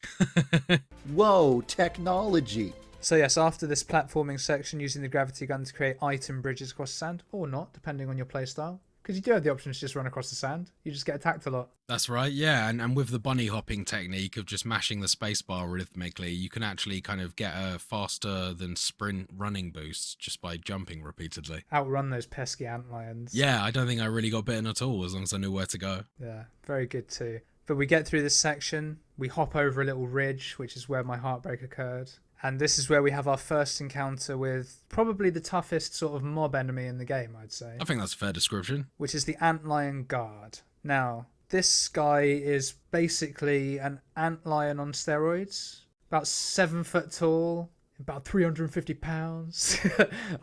Whoa, technology. So yes, after this platforming section, using the gravity gun to create item bridges across the sand, or not, depending on your playstyle. Because you do have the option to just run across the sand. You just get attacked a lot. That's right, yeah. And with the bunny hopping technique of just mashing the spacebar rhythmically, you can actually kind of get a faster than sprint running boost just by jumping repeatedly. Outrun those pesky antlions. Yeah, I don't think I really got bitten at all as long as I knew where to go. Yeah, very good too. But we get through this section, we hop over a little ridge, which is where my heartbreak occurred. And this is where we have our first encounter with probably the toughest sort of mob enemy in the game, I'd say. I think that's a fair description. Which is the Antlion Guard. Now, this guy is basically an antlion on steroids. About 7 foot tall, about 350 pounds.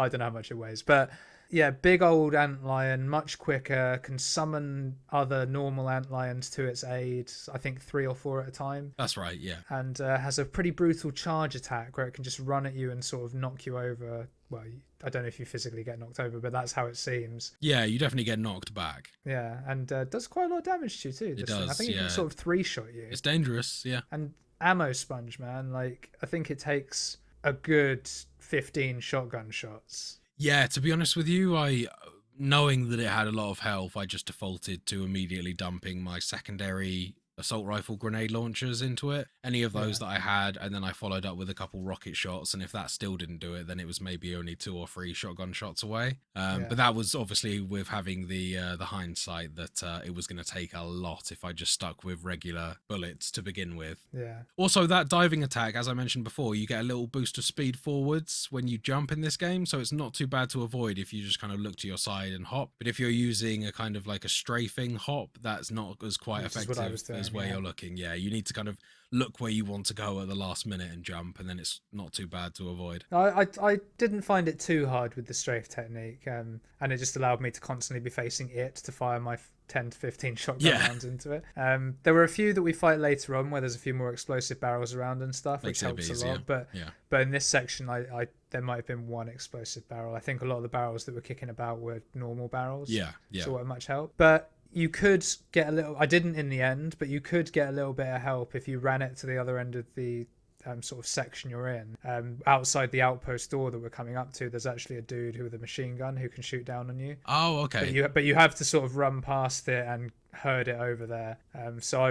I don't know how much it weighs, but yeah, big old antlion, much quicker, can summon other normal antlions to its aid, I think 3 or 4 at a time. That's right, yeah. And has a pretty brutal charge attack where it can just run at you and sort of knock you over. Well, I don't know if you physically get knocked over, but that's how it seems. Yeah, you definitely get knocked back. Yeah, and does quite a lot of damage to you too. It does, I think it yeah. can sort of 3-shot you. It's dangerous, yeah. And ammo sponge, man. Like, I think it takes a good 15 shotgun shots. Yeah, to be honest with you, knowing that it had a lot of health, I just defaulted to immediately dumping my secondary assault rifle grenade launchers into it. Any of those that I had, and then I followed up with a couple rocket shots, and if that still didn't do it, then it was maybe only 2 or 3 shotgun shots away. But that was obviously with having the hindsight that it was going to take a lot if I just stuck with regular bullets to begin with. Yeah. Also, that diving attack, as I mentioned before, you get a little boost of speed forwards when you jump in this game, so it's not too bad to avoid if you just kind of look to your side and hop. But if you're using a kind of like a strafing hop, that's not as quite effective as where you're looking. Yeah, you need to kind of look where you want to go at the last minute and jump, and then it's not too bad to avoid. I didn't find it too hard with the strafe technique, and it just allowed me to constantly be facing it to fire my 10 to 15 shotgun rounds into it. There were a few that we fight later on where there's a few more explosive barrels around and stuff, which helps a lot. But in this section, I there might have been 1 explosive barrel. I think a lot of the barrels that were kicking about were normal barrels. Yeah. So it wasn't much help. But you could get a little... I didn't in the end, but you could get a little bit of help if you ran it to the other end of the sort of section you're in. Outside the outpost door that we're coming up to, there's actually a dude with a machine gun who can shoot down on you. Oh, okay. But you have to sort of run past it and herd it over there. So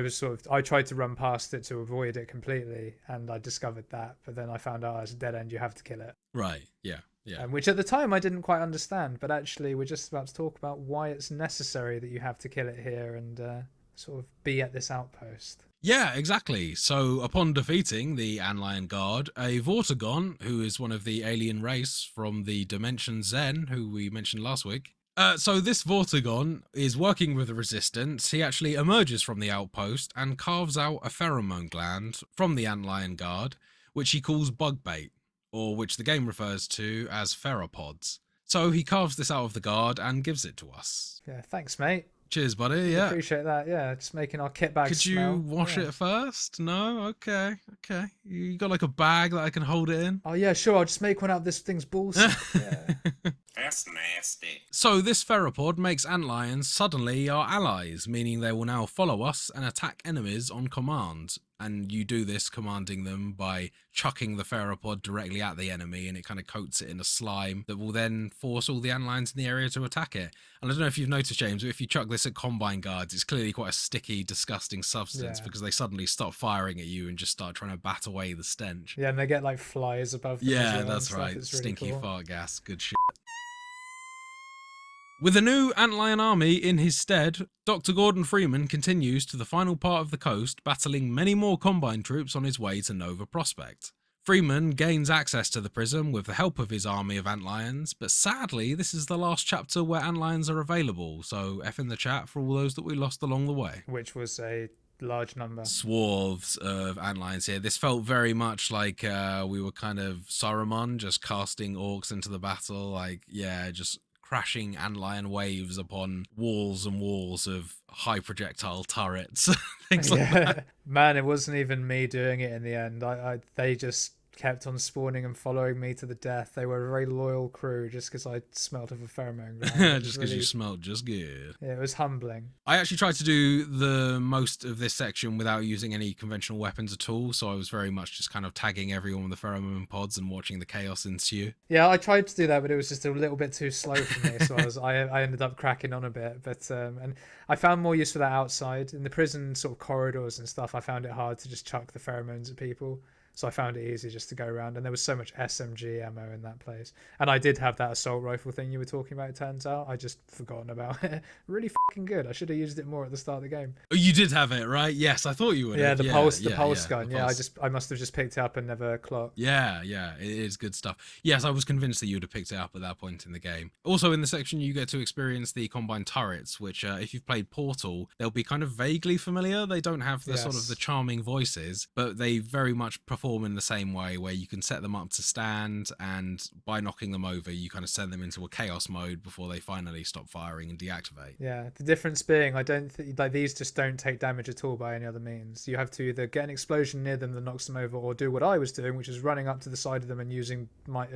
I tried to run past it to avoid it completely, and I discovered that. But then I found out as a dead end, you have to kill it. Right, yeah. Yeah. Which at the time I didn't quite understand, but actually we're just about to talk about why it's necessary that you have to kill it here and sort of be at this outpost. Yeah, exactly. So upon defeating the Antlion Guard, a Vortigern, who is one of the alien race from the Dimension Zen, who we mentioned last week. So this Vortigern is working with the Resistance. He actually emerges from the outpost and carves out a pheromone gland from the Antlion Guard, which he calls bug bait, or which the game refers to as pheropods. So he carves this out of the guard and gives it to us. Yeah, thanks, mate. Cheers, buddy. Yeah. Appreciate that. Yeah, just making our kit bags Could you wash it first? No? Okay. You got like a bag that I can hold it in? Oh, yeah, sure. I'll just make one out of this thing's balls. Yeah. That's nasty. So this theropod makes antlions suddenly our allies, meaning they will now follow us and attack enemies on command. And you do this commanding them by chucking the theropod directly at the enemy, and it kind of coats it in a slime that will then force all the antlions in the area to attack it. And I don't know if you've noticed, James, but if you chuck this at combine guards, it's clearly quite a sticky, disgusting substance because they suddenly stop firing at you and just start trying to bat away the stench. Yeah, and they get like flies above them. Yeah, that's right. It's really Stinky cool. fart gas. Good shit. With a new antlion army in his stead, Dr. Gordon Freeman continues to the final part of the coast, battling many more Combine troops on his way to Nova Prospect. Freeman gains access to the prism with the help of his army of antlions, but sadly this is the last chapter where antlions are available, so F in the chat for all those that we lost along the way. Which was a large number. Swaths of antlions here. This felt very much like we were kind of Saruman, just casting orcs into the battle, just crashing antlion waves upon walls and walls of high projectile turrets, things like that. Man, it wasn't even me doing it in the end. They just kept on spawning and following me to the death. They were a very loyal crew just because I smelt of a pheromone gland. Just because you smelled just good. Yeah, it was humbling. I actually tried to do the most of this section without using any conventional weapons at all, so I was very much just kind of tagging everyone with the pheromone pods and watching the chaos ensue. Yeah, I tried to do that, but it was just a little bit too slow for me, so I ended up cracking on a bit. But and I found more use for that outside. In the prison sort of corridors and stuff, I found it hard to just chuck the pheromones at people. So I found it easy just to go around, and there was so much SMG ammo in that place. And I did have that assault rifle thing you were talking about, it turns out. I just forgotten about it. Really fucking good. I should have used it more at the start of the game. Oh, you did have it, right? Yes, I thought you would. Yeah, have. the pulse gun. The Yeah, pulse. I must have just picked it up and never clocked. Yeah, it is good stuff. Yes, I was convinced that you would have picked it up at that point in the game. Also, in the section, you get to experience the combined turrets, which, if you've played Portal, they'll be kind of vaguely familiar. They don't have the sort of the charming voices, but they very much perform in the same way, where you can set them up to stand, and by knocking them over, you kind of send them into a chaos mode before they finally stop firing and deactivate. Yeah, the difference being, I don't think like these just don't take damage at all by any other means. You have to either get an explosion near them that knocks them over, or do what I was doing, which is running up to the side of them and using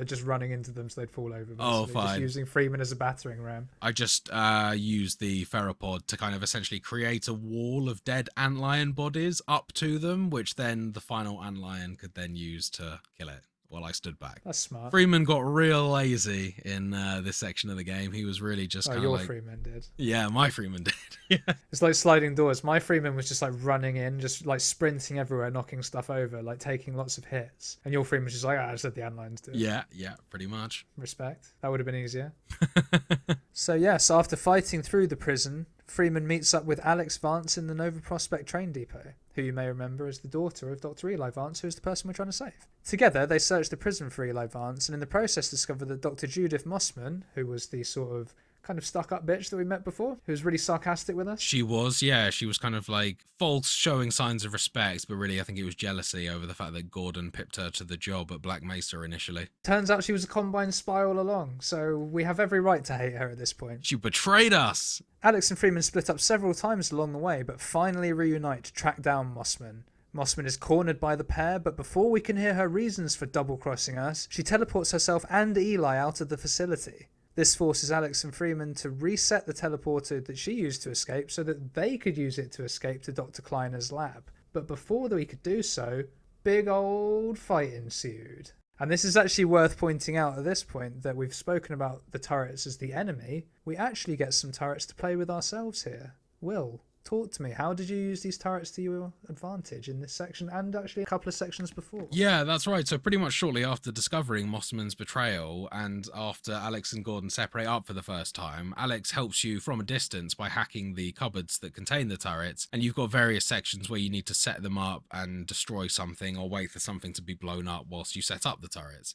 just running into them so they'd fall over. Basically. Oh, fine. Just using Freeman as a battering ram. I just used the Ferropod to kind of essentially create a wall of dead antlion bodies up to them, which then the final antlion could then use to kill it while I stood back. That's smart. Freeman got real lazy in this section of the game. He was really just kind of your like... Freeman did. Yeah, my Freeman did. Yeah. It's like sliding doors. My Freeman was just like running in, just like sprinting everywhere, knocking stuff over, like taking lots of hits. And your Freeman was just like, I just let the antlions do it. Yeah, pretty much. Respect. That would have been easier. So yes, after fighting through the prison, Freeman meets up with Alex Vance in the Nova Prospect train depot, who you may remember as the daughter of Dr. Eli Vance, who is the person we're trying to save. Together, they search the prison for Eli Vance, and in the process discover that Dr. Judith Mossman, who was the sort of kind of stuck-up bitch that we met before, who was really sarcastic with us. She was, yeah. She was kind of like false showing signs of respect, but really I think it was jealousy over the fact that Gordon pipped her to the job at Black Mesa initially. Turns out she was a Combine spy all along, so we have every right to hate her at this point. She betrayed us! Alex and Freeman split up several times along the way, but finally reunite to track down Mossman. Mossman is cornered by the pair, but before we can hear her reasons for double-crossing us, she teleports herself and Eli out of the facility. This forces Alex and Freeman to reset the teleporter that she used to escape so that they could use it to escape to Dr. Kleiner's lab. But before we could do so, big old fight ensued. And this is actually worth pointing out at this point that we've spoken about the turrets as the enemy. We actually get some turrets to play with ourselves here. Will, talk to me. How did you use these turrets to your advantage in this section and actually a couple of sections before? Yeah, that's right. So pretty much shortly after discovering Mossman's betrayal and after Alex and Gordon separate up for the first time, Alex helps you from a distance by hacking the cupboards that contain the turrets, and you've got various sections where you need to set them up and destroy something or wait for something to be blown up whilst you set up the turrets.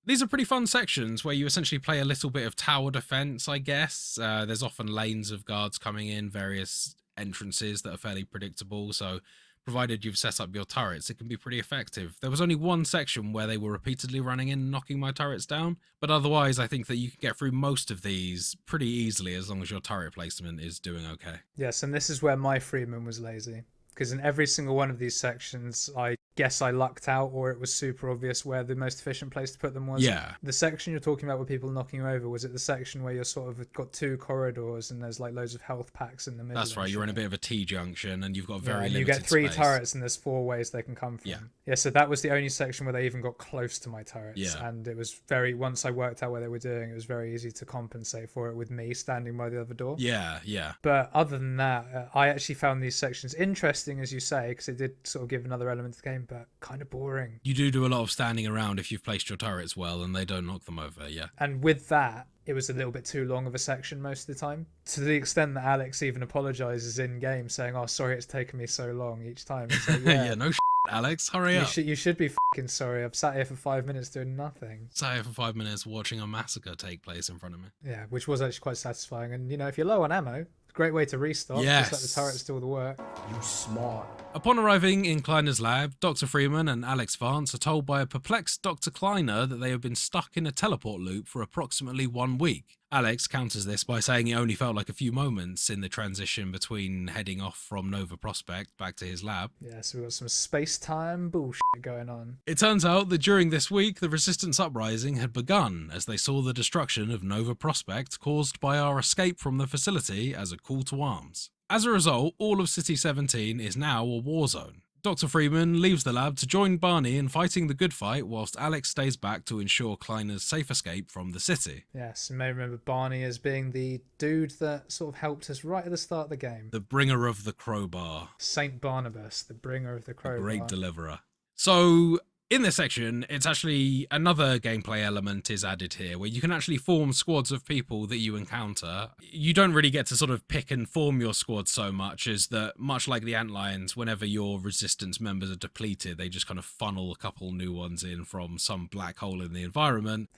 These are pretty fun sections where you essentially play a little bit of tower defense, I guess. There's often lanes of guards coming in, various entrances that are fairly predictable, so provided you've set up your turrets, it can be pretty effective. There was only one section where they were repeatedly running in and knocking my turrets down, but otherwise I think that you can get through most of these pretty easily as long as your turret placement is doing okay. Yes, and this is where my Freeman was lazy, because in every single one of these sections I guess I lucked out, or it was super obvious where the most efficient place to put them was. Yeah. The section you're talking about with people knocking you over, was it the section where you're sort of got two corridors and there's like loads of health packs in the middle? That's right, you're in a bit of a T-junction and you've got very limited you get three space. turrets and there's 4 ways they can come from. Yeah, so that was the only section where they even got close to my turrets. Yeah. And it was once I worked out what they were doing, it was very easy to compensate for it with me standing by the other door. Yeah. But other than that, I actually found these sections interesting, as you say, because it did sort of give another element to the game, but kind of boring. You do a lot of standing around if you've placed your turrets well and they don't knock them over, yeah. And with that, it was a little bit too long of a section most of the time, to the extent that Alex even apologizes in game, saying, "Oh, sorry, it's taken me so long each time." It's like, yeah, no Alex, hurry up. You should be fucking sorry. I've sat here for 5 minutes doing nothing. Sat here for 5 minutes watching a massacre take place in front of me. Yeah, which was actually quite satisfying. And, if you're low on ammo, great way to restock. Yes. Just let the turrets do all the work. You smart. Upon arriving in Kleiner's lab, Dr. Freeman and Alex Vance are told by a perplexed Dr. Kleiner that they have been stuck in a teleport loop for approximately 1 week. Alex counters this by saying it only felt like a few moments in the transition between heading off from Nova Prospekt back to his lab. Yeah, so we've got some space-time bullshit going on. It turns out that during this week, the Resistance uprising had begun as they saw the destruction of Nova Prospekt caused by our escape from the facility as a call to arms. As a result, all of City 17 is now a war zone. Dr. Freeman leaves the lab to join Barney in fighting the good fight, whilst Alex stays back to ensure Kleiner's safe escape from the city. Yes, you may remember Barney as being the dude that sort of helped us right at the start of the game. The bringer of the crowbar. Saint Barnabas, the bringer of the crowbar. The great deliverer. So, in this section, it's actually another gameplay element is added here where you can actually form squads of people that you encounter. You don't really get to sort of pick and form your squad so much as that, much like the Antlions, whenever your resistance members are depleted, they just kind of funnel a couple new ones in from some black hole in the environment.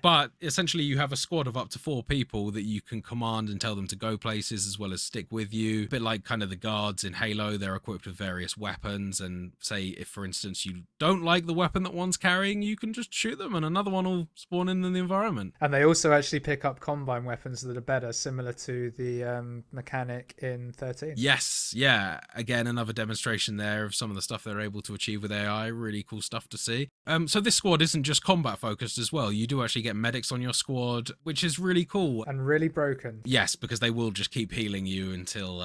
But essentially you have a squad of up to 4 people that you can command and tell them to go places as well as stick with you. A bit like kind of the guards in Halo, they're equipped with various weapons, and say if for instance you don't like the weapon that one's carrying, you can just shoot them and another one will spawn in the environment. And they also actually pick up combine weapons that are better, similar to the mechanic in 13. Yes, yeah. Again, another demonstration there of some of the stuff they're able to achieve with AI. Really cool stuff to see. So this squad isn't just combat focused as well. You do actually get medics on your squad, which is really cool. And really broken. Yes, because they will just keep healing you until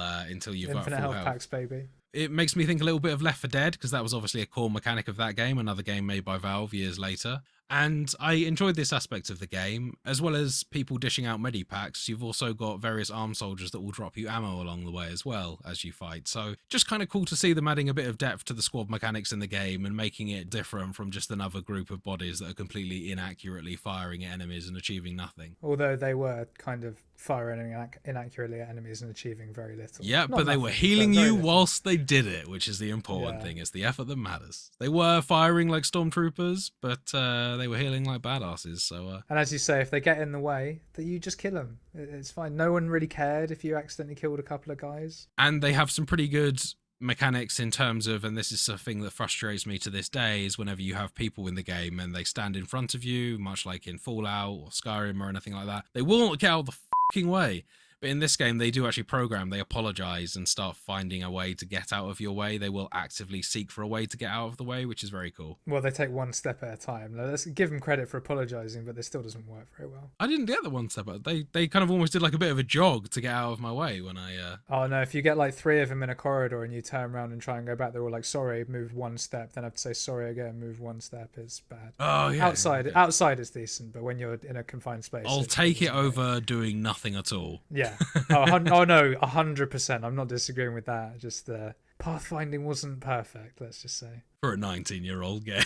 you've got Infinite full health packs, baby. It makes me think a little bit of Left 4 Dead, because that was obviously a core mechanic of that game, another game made by Valve years later. And I enjoyed this aspect of the game, as well as people dishing out medipacks. You've also got various armed soldiers that will drop you ammo along the way as well as you fight. So just kind of cool to see them adding a bit of depth to the squad mechanics in the game and making it different from just another group of bodies that are completely inaccurately firing at enemies and achieving nothing. Although they were kind of firing inaccurately at enemies and achieving very little. Yeah, but they were healing you whilst they did it, which is the important thing. It's the effort that matters. They were firing like stormtroopers, but they were healing like badasses. So, and as you say, if they get in the way, that you just kill them. It's fine. No one really cared if you accidentally killed a couple of guys. And they have some pretty good mechanics in terms of, and this is a thing that frustrates me to this day, is whenever you have people in the game and they stand in front of you, much like in Fallout or Skyrim or anything like that, they will not get out of the fucking way. But in this game, they do actually program, they apologize and start finding a way to get out of your way. They will actively seek for a way to get out of the way, which is very cool. Well, they take one step at a time. Now, let's give them credit for apologizing, but this still doesn't work very well. I didn't get the one step. They kind of almost did like a bit of a jog to get out of my way when I... Oh, no, if you get like 3 of them in a corridor and you turn around and try and go back, they're all like, sorry, move 1 step. Then I have to say sorry again, move 1 step. It's bad. Oh, yeah. Outside is decent, but when you're in a confined space... I'll take it over doing nothing at all. Yeah. Oh no, 100%. I'm not disagreeing with that. Just pathfinding wasn't perfect, let's just say. For a 19-year-old game.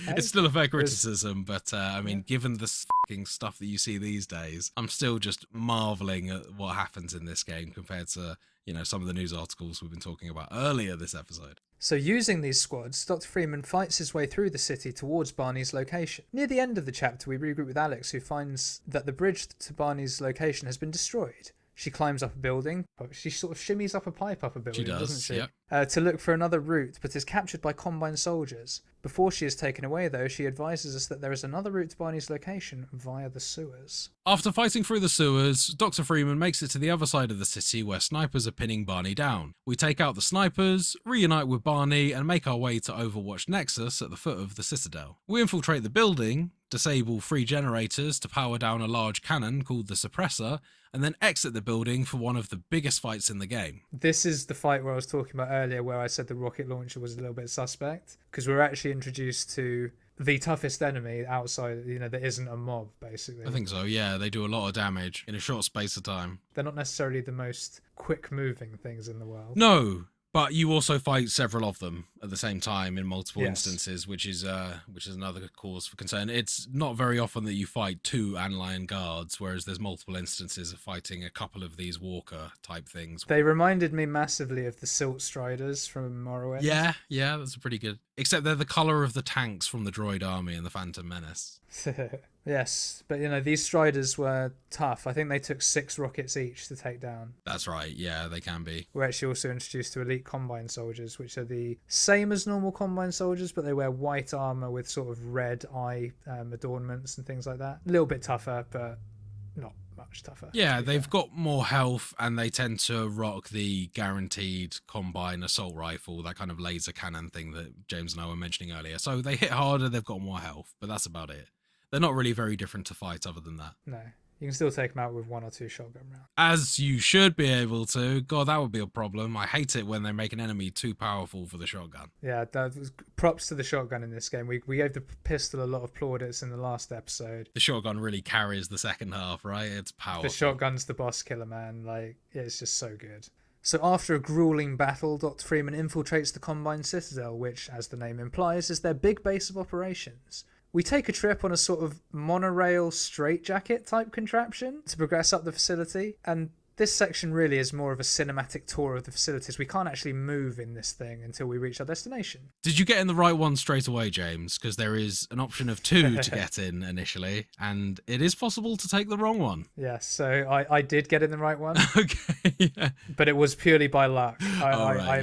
It's still a fair criticism, but I mean, given the fucking stuff that you see these days, I'm still just marveling at what happens in this game compared to, you know, some of the news articles we've been talking about earlier this episode. So using these squads, Dr. Freeman fights his way through the city towards Barney's location. Near the end of the chapter, we regroup with Alex, who finds that the bridge to Barney's location has been destroyed. She climbs up a building. She sort of shimmies up a pipe up a building, doesn't she? Yep. To look for another route, but is captured by Combine soldiers. Before she is taken away, though, she advises us that there is another route to Barney's location via the sewers. After fighting through the sewers, Dr. Freeman makes it to the other side of the city where snipers are pinning Barney down. We take out the snipers, reunite with Barney, and make our way to Overwatch Nexus at the foot of the Citadel. We infiltrate the building, disable 3 generators to power down a large cannon called the Suppressor, and then exit the building for one of the biggest fights in the game. This is the fight where I was talking about earlier, where I said the rocket launcher was a little bit suspect, because we're actually introduced to the toughest enemy outside, you know, that isn't a mob, basically. I think so, yeah. They do a lot of damage in a short space of time. They're not necessarily the most quick-moving things in the world. No, but you also fight several of them at the same time in multiple instances, which is another cause for concern. It's not very often that you fight 2 Antlion guards, whereas there's multiple instances of fighting a couple of these Walker type things. They reminded me massively of the Silt Striders from Morrowind. Yeah, that's a pretty good. Except they're the colour of the tanks from the Droid Army and the Phantom Menace. Yes, but these Striders were tough. I think they took 6 rockets each to take down. That's right, yeah, they can be. We're actually also introduced to elite Combine soldiers, which are the same as normal Combine soldiers, but they wear white armor with sort of red eye adornments and things like that. A little bit tougher, but not much tougher. Yeah, they've got more health, and they tend to rock the guaranteed Combine assault rifle, that kind of laser cannon thing that James and I were mentioning earlier. So they hit harder, they've got more health, but that's about it. They're not really very different to fight other than that. No, you can still take them out with 1 or 2 shotgun rounds. As you should be able to. God, that would be a problem. I hate it when they make an enemy too powerful for the shotgun. Yeah, that was props to the shotgun in this game. We gave the pistol a lot of plaudits in the last episode. The shotgun really carries the second half, right? It's powerful. The shotgun's the boss killer, man. Like, it's just so good. So after a grueling battle, Dr. Freeman infiltrates the Combine Citadel, which, as the name implies, is their big base of operations. We take a trip on a sort of monorail straitjacket type contraption to progress up the facility, and this section really is more of a cinematic tour of the facilities. We can't actually move in this thing until we reach our destination. Did you get in the right one straight away, James? Because there is an option of 2 to get in initially, and it is possible to take the wrong one. Yes, so I did get in the right one. Okay, yeah. But it was purely by luck. I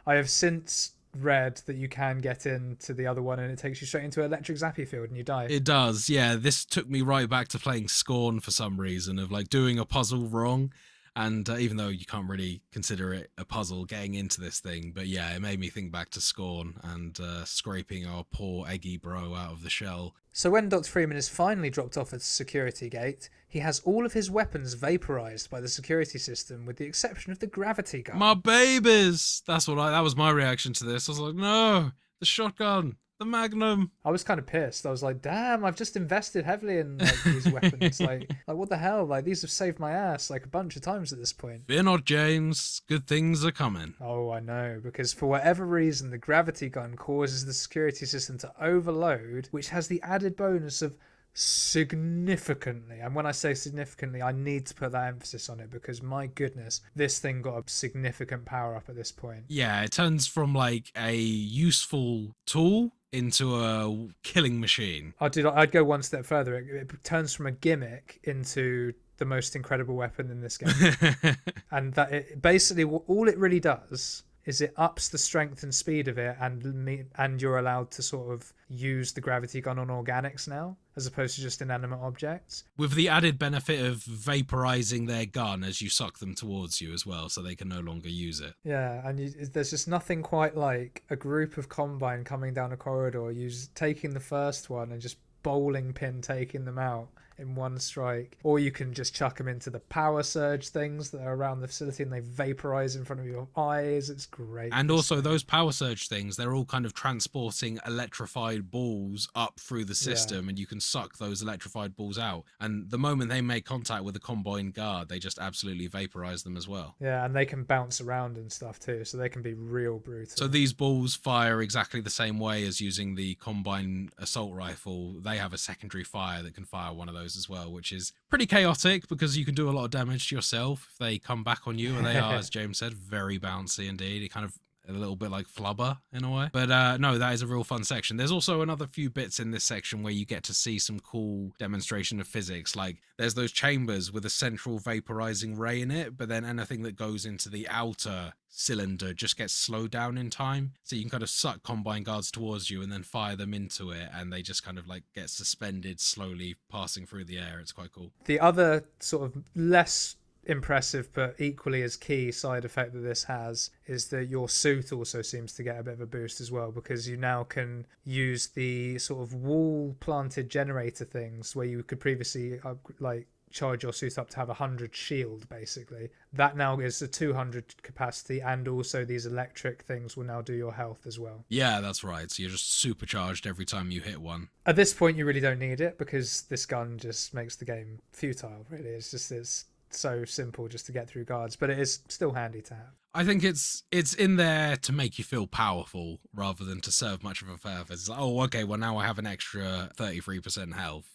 have since read that you can get into the other one and it takes you straight into an electric zappy field and you die. It does, yeah. This took me right back to playing Scorn for some reason, of like doing a puzzle wrong. And even though you can't really consider it a puzzle getting into this thing, but yeah, it made me think back to Scorn and scraping our poor Eggy bro out of the shell. So when Dr. Freeman is finally dropped off at the security gate, he has all of his weapons vaporized by the security system with the exception of the gravity gun. My babies! That was my reaction to this. I was like, no, the shotgun. The Magnum. I was kind of pissed. I was like, damn, I've just invested heavily in these weapons. Like what the hell? Like, these have saved my ass like a bunch of times at this point. Fear not, James. Good things are coming. Oh, I know. Because for whatever reason, the gravity gun causes the security system to overload, which has the added bonus of significantly, and when I say significantly, I need to put that emphasis on it because my goodness, this thing got a significant power up at this point. Yeah, it turns from like a useful tool into a killing machine. I'd go one step further. It turns from a gimmick into the most incredible weapon in this game. And that it basically, all it really does is it ups the strength and speed of it, and you're allowed to sort of use the gravity gun on organics now, as opposed to just inanimate objects. With the added benefit of vaporizing their gun as you suck them towards you as well, so they can no longer use it. Yeah, and there's just nothing quite like a group of Combine coming down a corridor, taking the first one and just bowling pin taking them out in one strike, or you can just chuck them into the power surge things that are around the facility and they vaporize in front of your eyes. It's great. And also those power surge things, they're all kind of transporting electrified balls up through the system, and you can suck those electrified balls out, and the moment they make contact with a Combine guard, they just absolutely vaporize them as well. Yeah, and they can bounce around and stuff too, so they can be real brutal. So these balls fire exactly the same way as using the Combine assault rifle. They have a secondary fire that can fire one of those as well, which is pretty chaotic because you can do a lot of damage to yourself if they come back on you, and they are, as James said, very bouncy indeed. It kind of a little bit like Flubber in a way. But no, that is a real fun section. There's also another few bits in this section where you get to see some cool demonstration of physics. Like there's those chambers with a central vaporizing ray in it, but then anything that goes into the outer cylinder just gets slowed down in time. So you can kind of suck Combine guards towards you and then fire them into it, and they just kind of like get suspended slowly passing through the air. It's quite cool. The other sort of less impressive but equally as key side effect that this has is that your suit also seems to get a bit of a boost as well, because you now can use the sort of wall planted generator things where you could previously like charge your suit up to have 100 shield. Basically that now is a 200 capacity, and also these electric things will now do your health as well. Yeah, that's right. So you're just supercharged every time you hit one. At this point you really don't need it because this gun just makes the game futile, really. It's so simple just to get through guards, but it is still handy to have. I think it's in there to make you feel powerful rather than to serve much of a purpose. It's like, oh, okay, well now I have an extra 33% health,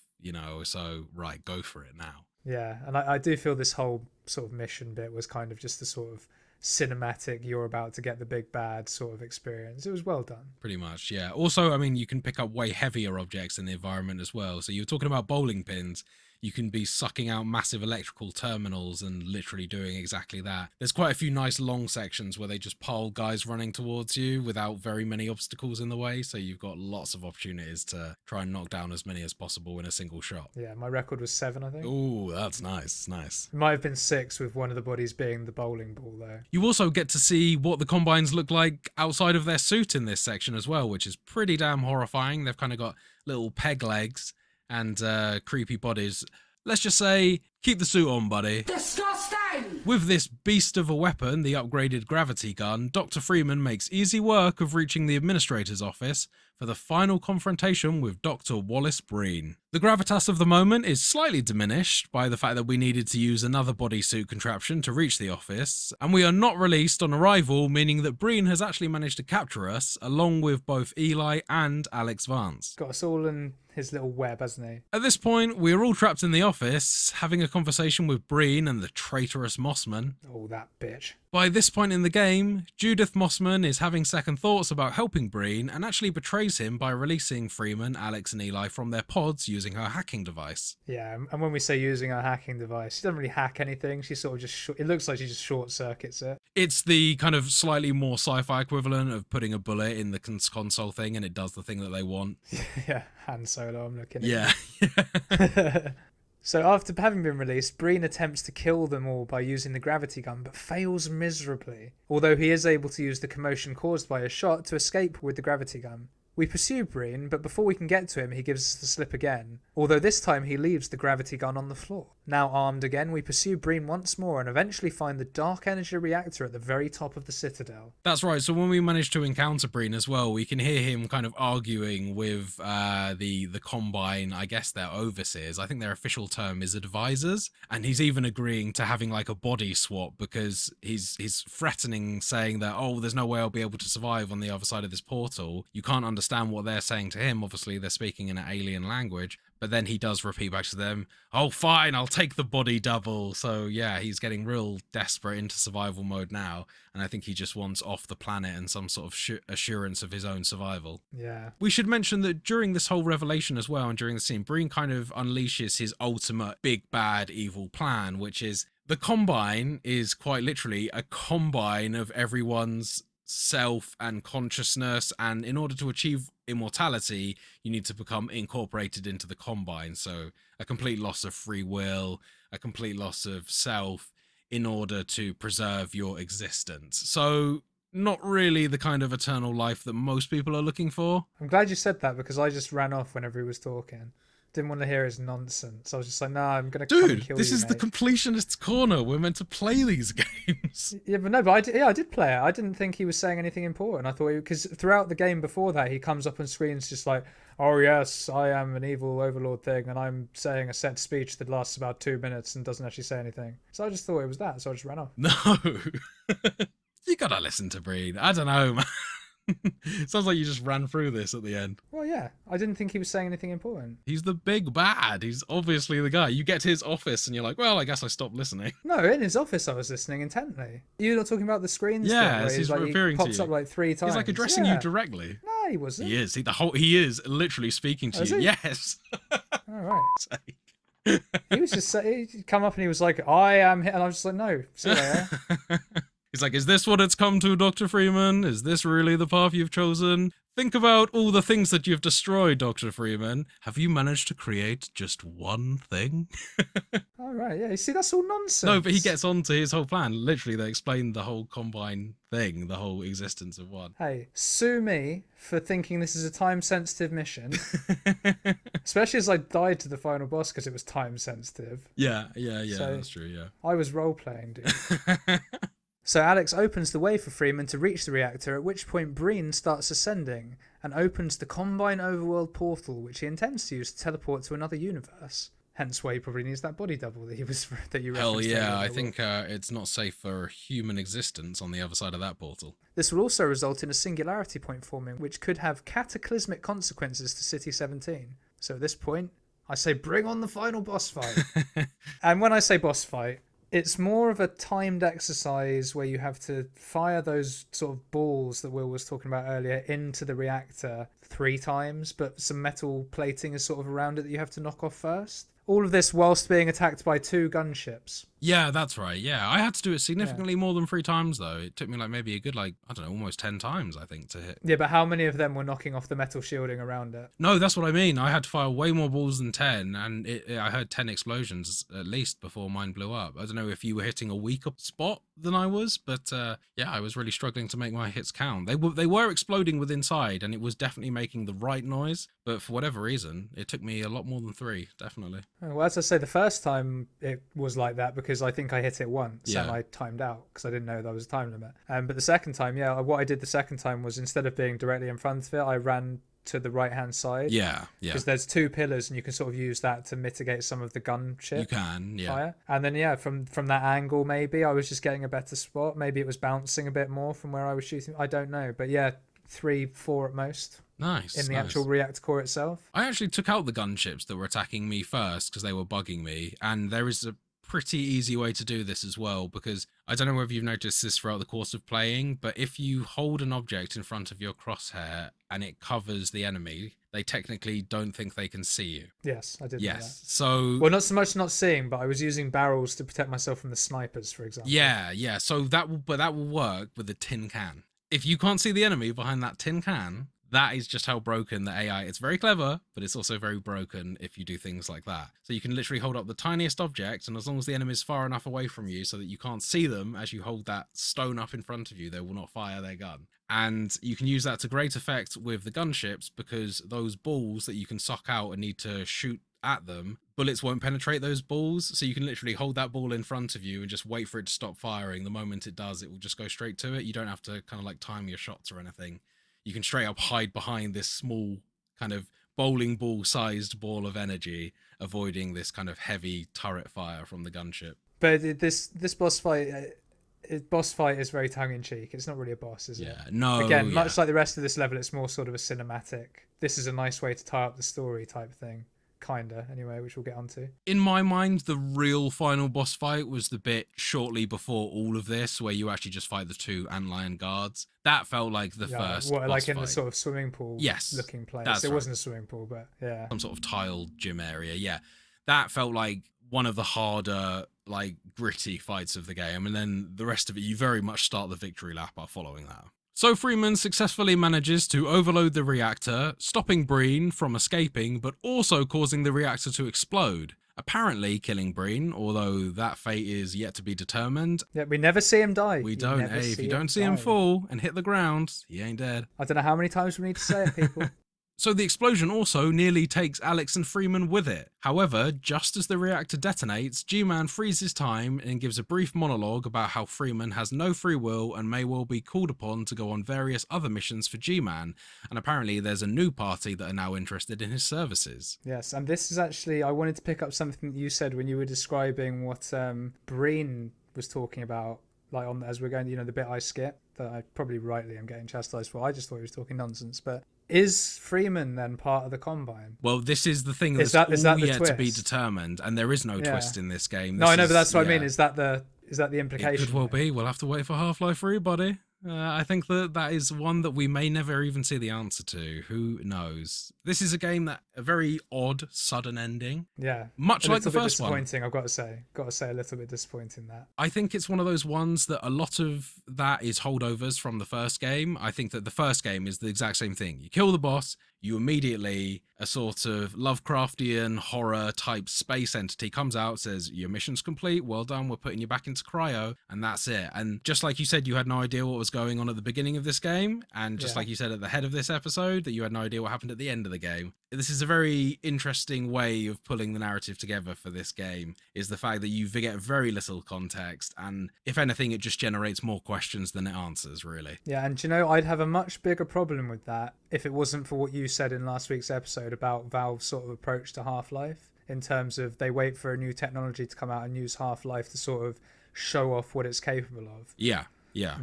so right, go for it now. Yeah, and I do feel this whole sort of mission bit was kind of just to sort of cinematic, you're about to get the big bad sort of experience. It was well done. Pretty much, yeah. Also, I mean, you can pick up way heavier objects in the environment as well. So you're talking about bowling pins. You can be sucking out massive electrical terminals and literally doing exactly that. There's quite a few nice long sections where they just pile guys running towards you without very many obstacles in the way. So you've got lots of opportunities to try and knock down as many as possible in a single shot. Yeah, my record was 7, I think. Ooh, that's nice. Nice. It might have been 6 with one of the bodies being the bowling ball, though. You also get to see what the Combines look like outside of their suit in this section as well, which is pretty damn horrifying. They've kind of got little peg legs and creepy bodies. Let's just say, keep the suit on, buddy. Disgusting! With this beast of a weapon, the upgraded gravity gun, Dr. Freeman makes easy work of reaching the administrator's office for the final confrontation with Dr. Wallace Breen. The gravitas of the moment is slightly diminished by the fact that we needed to use another bodysuit contraption to reach the office, and we are not released on arrival, meaning that Breen has actually managed to capture us, along with both Eli and Alex Vance. Got us all in his little web, hasn't he? At this point, we are all trapped in the office, having a conversation with Breen and the traitorous Mossman. Oh, that bitch. By this point in the game, Judith Mossman is having second thoughts about helping Breen and actually betrays him by releasing Freeman, Alex and Eli from their pods using her hacking device. Yeah, and when we say using her hacking device, she doesn't really hack anything. She sort of just, it looks like she just short circuits it. It's the kind of slightly more sci-fi equivalent of putting a bullet in the console thing and it does the thing that they want. Yeah, Han Solo, I'm looking at Yeah. So after having been released, Breen attempts to kill them all by using the gravity gun, but fails miserably, although he is able to use the commotion caused by a shot to escape with the gravity gun. We pursue Breen, but before we can get to him, he gives us the slip again, although this time he leaves the gravity gun on the floor. Now armed again, we pursue Breen once more and eventually find the dark energy reactor at the very top of the Citadel. That's right, so when we manage to encounter Breen as well, we can hear him kind of arguing with the Combine, I guess they're overseers. I think their official term is advisors, and he's even agreeing to having like a body swap because he's threatening, saying that, oh, there's no way I'll be able to survive on the other side of this portal. You can't understand what they're saying to him. Obviously, they're speaking in an alien language. But then he does repeat back to them, oh, fine, I'll take the body double. So, yeah, he's getting real desperate into survival mode now. And I think he just wants off the planet and some sort of assurance of his own survival. Yeah. We should mention that during this whole revelation as well, and during the scene, Breen kind of unleashes his ultimate big, bad, evil plan, which is the Combine is quite literally a combine of everyone's self and consciousness, and in order to achieve immortality you need to become incorporated into the Combine, so a complete loss of free will, a complete loss of self in order to preserve your existence. So not really the kind of eternal life that most people are looking for. I'm glad you said that because I just ran off whenever he was talking. Didn't want to hear his nonsense. I was just like, nah, I'm going to come and kill this you, is mate. the Completionists corner. We're meant to play these games. Yeah, but no, but I did play it. I didn't think he was saying anything important. I thought, because throughout the game before that, he comes up on screens just like, oh yes, I am an evil overlord thing, and I'm saying a set speech that lasts about 2 minutes and doesn't actually say anything. So I just thought it was that, so I just ran off. No. You gotta listen to Breen. I don't know, man. Sounds like you just ran through this at the end. Well, yeah. I didn't think he was saying anything important. He's the big bad. He's obviously the guy. You get to his office and you're like, well, I guess I stopped listening. No, in his office I was listening intently. You're not talking about the screens thing Yeah, where he's like, referring he to pops you. up like 3 times. He's like addressing you directly. No, he wasn't. He is. He is literally speaking to Is you. he? Yes. All right. He was just he'd come up and he was like, I am here. And I was just like, no, see you later. He's like, is this what it's come to, Dr. Freeman? Is this really the path you've chosen? Think about all the things that you've destroyed, Dr. Freeman. Have you managed to create just one thing? All right, yeah. You see, that's all nonsense. No, but he gets on to his whole plan. Literally, they explain the whole Combine thing, the whole existence of one. Hey, sue me for thinking this is a time-sensitive mission. Especially as I died to the final boss because it was time-sensitive. Yeah, So, that's true, yeah. I was role-playing, dude. So Alex opens the way for Freeman to reach the reactor, at which point Breen starts ascending and opens the Combine overworld portal, which he intends to use to teleport to another universe. Hence why he probably needs that body double that you referenced. Hell yeah, earlier. I think it's not safe for human existence on the other side of that portal. This will also result in a singularity point forming, which could have cataclysmic consequences to City 17. So at this point, I say bring on the final boss fight. And when I say boss fight, It's more of a timed exercise where you have to fire those sort of balls that Will was talking about earlier into the reactor 3 times, but some metal plating is sort of around it that you have to knock off first. All of this whilst being attacked by 2 gunships. Yeah, that's right. Yeah, I had to do it significantly more than 3 times, though. It took me like maybe a good, like, I don't know, almost 10 times, I think, to hit. Yeah, but how many of them were knocking off the metal shielding around it? No, that's what I mean. I had to fire way more balls than 10, and I heard 10 explosions at least before mine blew up. I don't know if you were hitting a weaker spot than I was, but yeah, I was really struggling to make my hits count. They were exploding with inside, and it was definitely making the right noise, but for whatever reason, it took me a lot more than 3, definitely. Well, as I say, the first time it was like that because I think I hit it once and Yeah. I timed out because I didn't know there was a time limit. But the second time, yeah, what I did the second time was instead of being directly in front of it, I ran to the right-hand side. Yeah. Because there's 2 pillars and you can sort of use that to mitigate some of the gunship You can, yeah. fire. And then, yeah, from that angle, maybe I was just getting a better spot. Maybe it was bouncing a bit more from where I was shooting. I don't know. But yeah, 3, 4 at most. Nice. In the actual reactor core itself. I actually took out the gunships that were attacking me first because they were bugging me, and there is a pretty easy way to do this as well, because I don't know whether you've noticed this throughout the course of playing, but if you hold an object in front of your crosshair and it covers the enemy, they technically don't think they can see you. Yes, I did know that. So... Well, not so much not seeing, but I was using barrels to protect myself from the snipers, for example. Yeah. So that will work with a tin can. If you can't see the enemy behind that tin can, that is just how broken the AI. It's very clever, but it's also very broken if you do things like that. So you can literally hold up the tiniest object, and as long as the enemy is far enough away from you so that you can't see them as you hold that stone up in front of you, they will not fire their gun. And you can use that to great effect with the gunships, because those balls that you can suck out and need to shoot at them, bullets won't penetrate those balls, so you can literally hold that ball in front of you and just wait for it to stop firing. The moment it does, it will just go straight to it. You don't have to kind of like time your shots or anything. You can straight up hide behind this small kind of bowling ball sized ball of energy, avoiding this kind of heavy turret fire from the gunship. But this boss fight is very tongue-in-cheek. It's not really a boss, is it? Yeah, no. Again, much like the rest of this level, it's more sort of a cinematic, this is a nice way to tie up the story type thing. Kinda, anyway, which we'll get onto. In my mind, the real final boss fight was the bit shortly before all of this, where you actually just fight the 2 antlion guards. That felt like the first what, boss like in fight. the sort of swimming pool looking place. That's It right. wasn't a swimming pool, but yeah. Some sort of tiled gym area, yeah. That felt like one of the harder, like, gritty fights of the game, and then the rest of it, you very much start the victory lap by following that. So Freeman successfully manages to overload the reactor, stopping Breen from escaping, but also causing the reactor to explode. Apparently killing Breen, although that fate is yet to be determined. Yeah, we never see him die. We don't. Hey, if you don't see him fall and hit the ground, he ain't dead. I don't know how many times we need to say it, people. So the explosion also nearly takes Alex and Freeman with it. However, just as the reactor detonates, G-Man freezes time and gives a brief monologue about how Freeman has no free will and may well be called upon to go on various other missions for G-Man, and apparently there's a new party that are now interested in his services. Yes, and this is actually, I wanted to pick up something that you said when you were describing what Breen was talking about, like as we're going, the bit I skipped, that I probably rightly am getting chastised for. I just thought he was talking nonsense, but is Freeman then part of the Combine? Well, this is the thing that's is that the yet twist? to be determined, and there is no twist in this game. No, I know, but that's what I mean. Is that the implication? It could well be. We'll have to wait for Half-Life 3, buddy. I think that is one that we may never even see the answer to. Who knows? This is a game that a very odd, sudden ending. Yeah, much like the first one. Disappointing, I've got to say. A little bit disappointing that. I think it's one of those ones that a lot of that is holdovers from the first game. I think that the first game is the exact same thing. You kill the boss, you immediately, a sort of Lovecraftian horror type space entity comes out, says, your mission's complete, well done, we're putting you back into cryo, and that's it. And just like you said, you had no idea what was going on at the beginning of this game, and just like you said at the head of this episode, that you had no idea what happened at the end of the game. This is a very interesting way of pulling the narrative together for this game, is the fact that you get very little context, and if anything, it just generates more questions than it answers, really. Yeah, and I'd have a much bigger problem with that if it wasn't for what you said in last week's episode about Valve's sort of approach to Half-Life, in terms of they wait for a new technology to come out and use Half-Life to sort of show off what it's capable of. Yeah.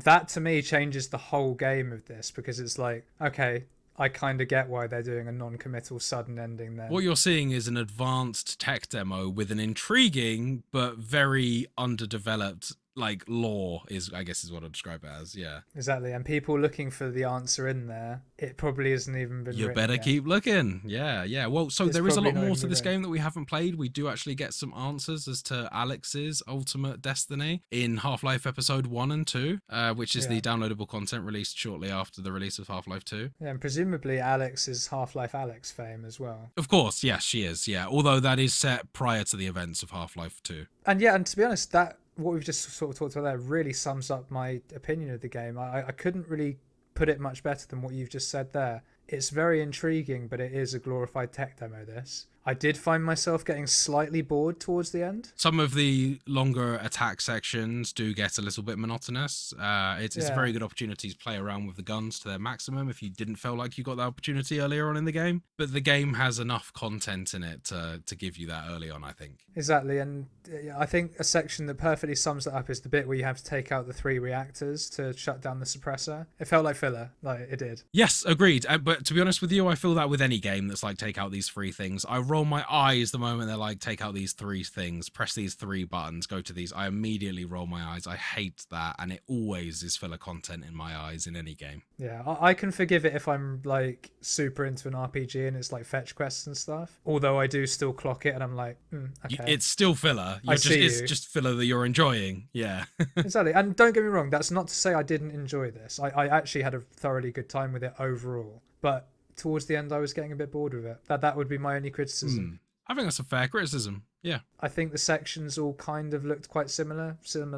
That to me changes the whole game of this, because it's like, okay, I kind of get why they're doing a non-committal sudden ending there. What you're seeing is an advanced tech demo with an intriguing but very underdeveloped like lore is I guess is what I'd describe it as. Yeah. Exactly. And people looking for the answer in there, it probably hasn't even been You written better yet. keep looking. Yeah. Well, so It's there is a probably lot not more even to this written. game that we haven't played. We do actually get some answers as to Alex's ultimate destiny in Half-Life Episode 1 and 2, which is the downloadable content released shortly after the release of Half-Life 2. Yeah, and presumably Alex is Half-Life Alex fame as well. Of course, yes, she is. Yeah, although that is set prior to the events of Half-Life 2. And yeah, and to be honest, that what we've just sort of talked about there really sums up my opinion of the game. I couldn't really put it much better than what you've just said there. It's very intriguing, but it is a glorified tech demo, this. I did find myself getting slightly bored towards the end. Some of the longer attack sections do get a little bit monotonous. It's a very good opportunity to play around with the guns to their maximum if you didn't feel like you got that opportunity earlier on in the game. But the game has enough content in it to give you that early on, I think. Exactly, and I think a section that perfectly sums that up is the bit where you have to take out the 3 reactors to shut down the suppressor. It felt like filler, like it did. Yes, agreed. But to be honest with you, I feel that with any game that's like, take out these 3 things. I roll my eyes the moment they're like, take out these 3 things, press these 3 buttons, go to these. I immediately roll my eyes. I hate that, and it always is filler content in my eyes in any game. Yeah, I can forgive it if I'm like super into an RPG and it's like fetch quests and stuff. Although I do still clock it and I'm like, okay. It's still filler. It's just filler that you're enjoying. Yeah. Exactly. And don't get me wrong, that's not to say I didn't enjoy this. I actually had a thoroughly good time with it overall. But towards the end, I was getting a bit bored with it. That would be my only criticism. I think that's a fair criticism. Yeah. I think the sections all kind of looked quite similar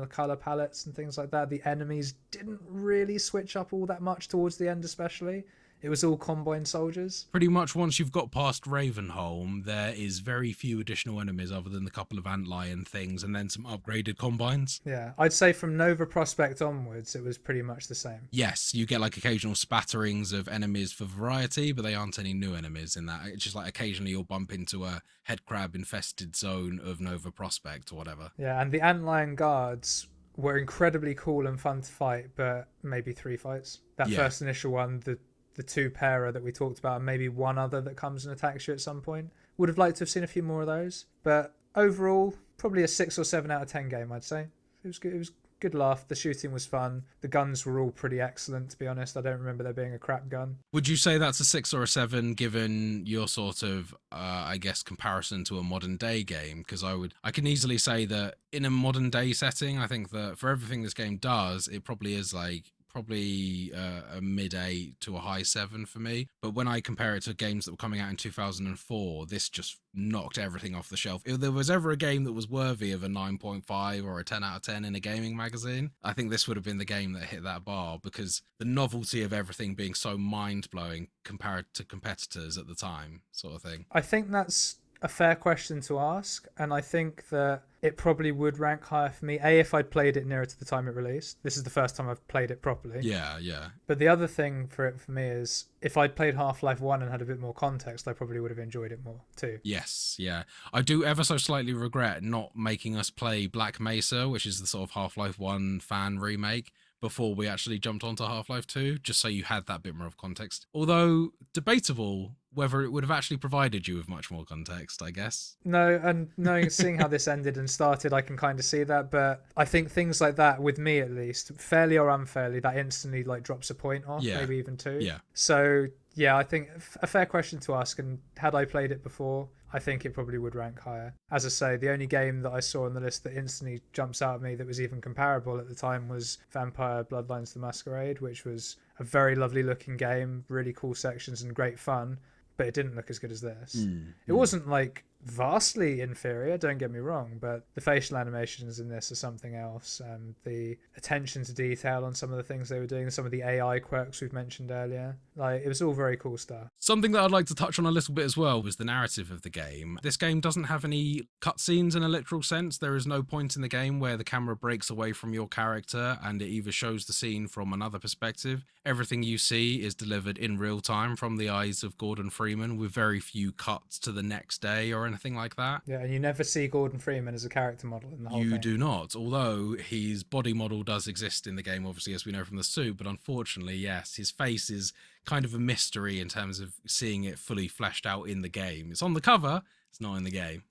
color palettes and things like that. The enemies didn't really switch up all that much towards the end, especially. It was all combined soldiers. Pretty much once you've got past Ravenholm, there is very few additional enemies other than the couple of antlion things and then some upgraded combines. Yeah, I'd say from Nova Prospect onwards, it was pretty much the same. Yes, you get like occasional spatterings of enemies for variety, but they aren't any new enemies in that. It's just like occasionally you'll bump into a headcrab infested zone of Nova Prospect or whatever. Yeah, and the antlion guards were incredibly cool and fun to fight, but maybe 3 fights. That first initial one, the 2-pairer that we talked about, and maybe one other that comes and attacks you at some point. Would have liked to have seen a few more of those, but overall, probably a 6 or 7 out of 10 game, I'd say. It was good. It was good laugh. The shooting was fun. The guns were all pretty excellent, to be honest. I don't remember there being a crap gun. Would you say that's a 6 or a 7 given your sort of, I guess, comparison to a modern day game? Because I can easily say that in a modern day setting, I think that for everything this game does, it probably is like a mid 8 to a high 7 for me. But when I compare it to games that were coming out in 2004, this just knocked everything off the shelf. If there was ever a game that was worthy of a 9.5 or a 10 out of 10 in a gaming magazine, I think this would have been the game that hit that bar, because the novelty of everything being so mind-blowing compared to competitors at the time, sort of thing. I think that's a fair question to ask, and I think that it probably would rank higher for me. If I'd played it nearer to the time it released. This is the first time I've played it properly. Yeah. But the other thing for me is, if I'd played Half-Life 1 and had a bit more context, I probably would have enjoyed it more too. Yes, yeah. I do ever so slightly regret not making us play Black Mesa, which is the sort of Half-Life 1 fan remake, before we actually jumped onto Half-Life 2, just so you had that bit more of context. Although, debatable whether it would have actually provided you with much more context, I guess. No, and seeing how this ended and started, I can kind of see that, but I think things like that, with me at least, fairly or unfairly, that instantly like drops a point off, maybe even 2. Yeah. So, yeah, I think a fair question to ask, and had I played it before, I think it probably would rank higher. As I say, the only game that I saw on the list that instantly jumps out at me that was even comparable at the time was Vampire Bloodlines: The Masquerade, which was a very lovely looking game, really cool sections and great fun, but it didn't look as good as this. It wasn't like vastly inferior, don't get me wrong, but the facial animations in this are something else. The attention to detail on some of the things they were doing, some of the AI quirks we've mentioned earlier, like, it was all very cool stuff. Something that I'd like to touch on a little bit as well was the narrative of the game. This game doesn't have any cutscenes in a literal sense. There is no point in the game where the camera breaks away from your character and it either shows the scene from another perspective. Everything you see is delivered in real time from the eyes of Gordon Freeman, with very few cuts to the next day or anything like that. Yeah, and you never see Gordon Freeman as a character model in the whole thing. You do not, although his body model does exist in the game, obviously, as we know from the suit, but unfortunately, yes, his face is kind of a mystery in terms of seeing it fully fleshed out in the game. It's on the cover, it's not in the game.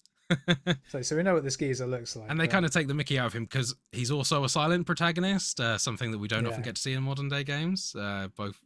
So we know what this geezer looks like. And they kind of take the mickey out of him because he's also a silent protagonist, something that we don't often get to see in modern day games, both,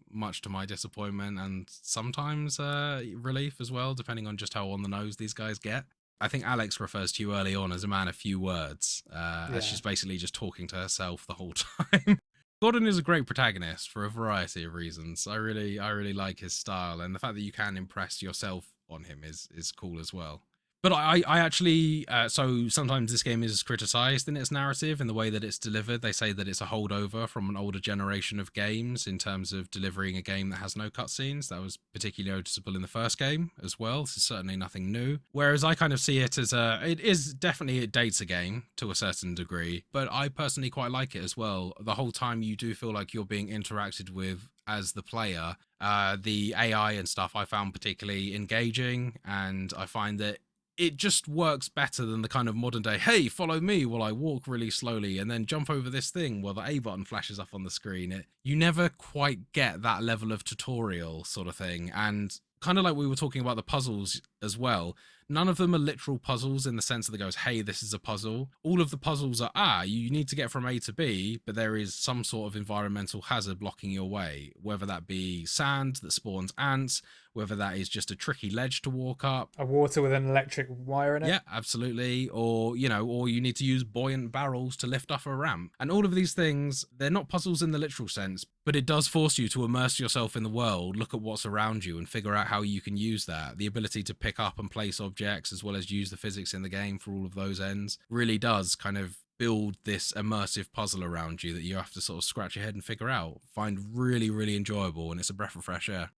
much to my disappointment and sometimes relief as well, depending on just how on the nose these guys get. I think Alex refers to you early on as a man of few words, as she's basically just talking to herself the whole time. Gordon is a great protagonist for a variety of reasons. I really like his style, and the fact that you can impress yourself on him is cool as well. But I actually, so sometimes this game is criticized in its narrative in the way that it's delivered. They say that it's a holdover from an older generation of games in terms of delivering a game that has no cutscenes. That was particularly noticeable in the first game as well. This is certainly nothing new. Whereas I kind of see it as it dates a game to a certain degree, but I personally quite like it as well. The whole time you do feel like you're being interacted with as the player. The AI and stuff I found particularly engaging, and I find that it just works better than the kind of modern day, hey, follow me while I walk really slowly and then jump over this thing while the A button flashes up on the screen. You never quite get that level of tutorial sort of thing. And kind of like we were talking about the puzzles as well, none of them are literal puzzles in the sense that it goes, hey, this is a puzzle. All of the puzzles are, you need to get from A to B, but there is some sort of environmental hazard blocking your way, whether that be sand that spawns ants, whether that is just a tricky ledge to walk up. A water with an electric wire in it? Yeah, absolutely. Or you need to use buoyant barrels to lift up a ramp. And all of these things, they're not puzzles in the literal sense, but it does force you to immerse yourself in the world, look at what's around you and figure out how you can use that. The ability to pick up and place objects as well as use the physics in the game for all of those ends really does kind of build this immersive puzzle around you that you have to sort of scratch your head and figure out. Find really, really enjoyable, and it's a breath of fresh air.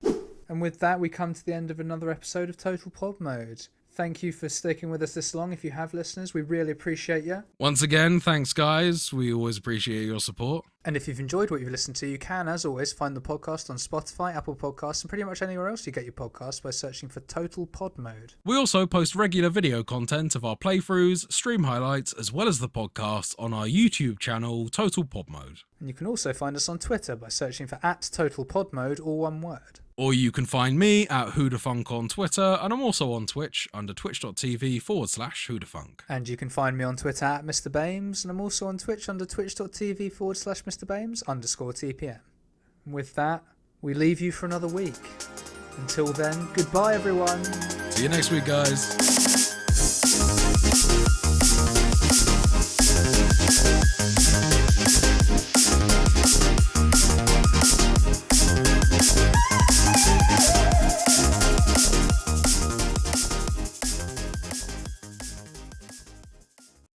And with that, we come to the end of another episode of Total Pod Mode. Thank you for sticking with us this long. If you have listeners, we really appreciate you. Once again, thanks, guys. We always appreciate your support. And if you've enjoyed what you've listened to, you can, as always, find the podcast on Spotify, Apple Podcasts, and pretty much anywhere else you get your podcasts by searching for Total Pod Mode. We also post regular video content of our playthroughs, stream highlights, as well as the podcast on our YouTube channel, Total Pod Mode. And you can also find us on Twitter by searching for @TotalPodMode, all one word. Or you can find me at whodahfunk on Twitter, and I'm also on Twitch under twitch.tv/whodahfunk. And you can find me on Twitter at Mr. Bames, and I'm also on Twitch under twitch.tv/MrBames_TPM. With that, we leave you for another week. Until then, goodbye everyone. See you next week, guys.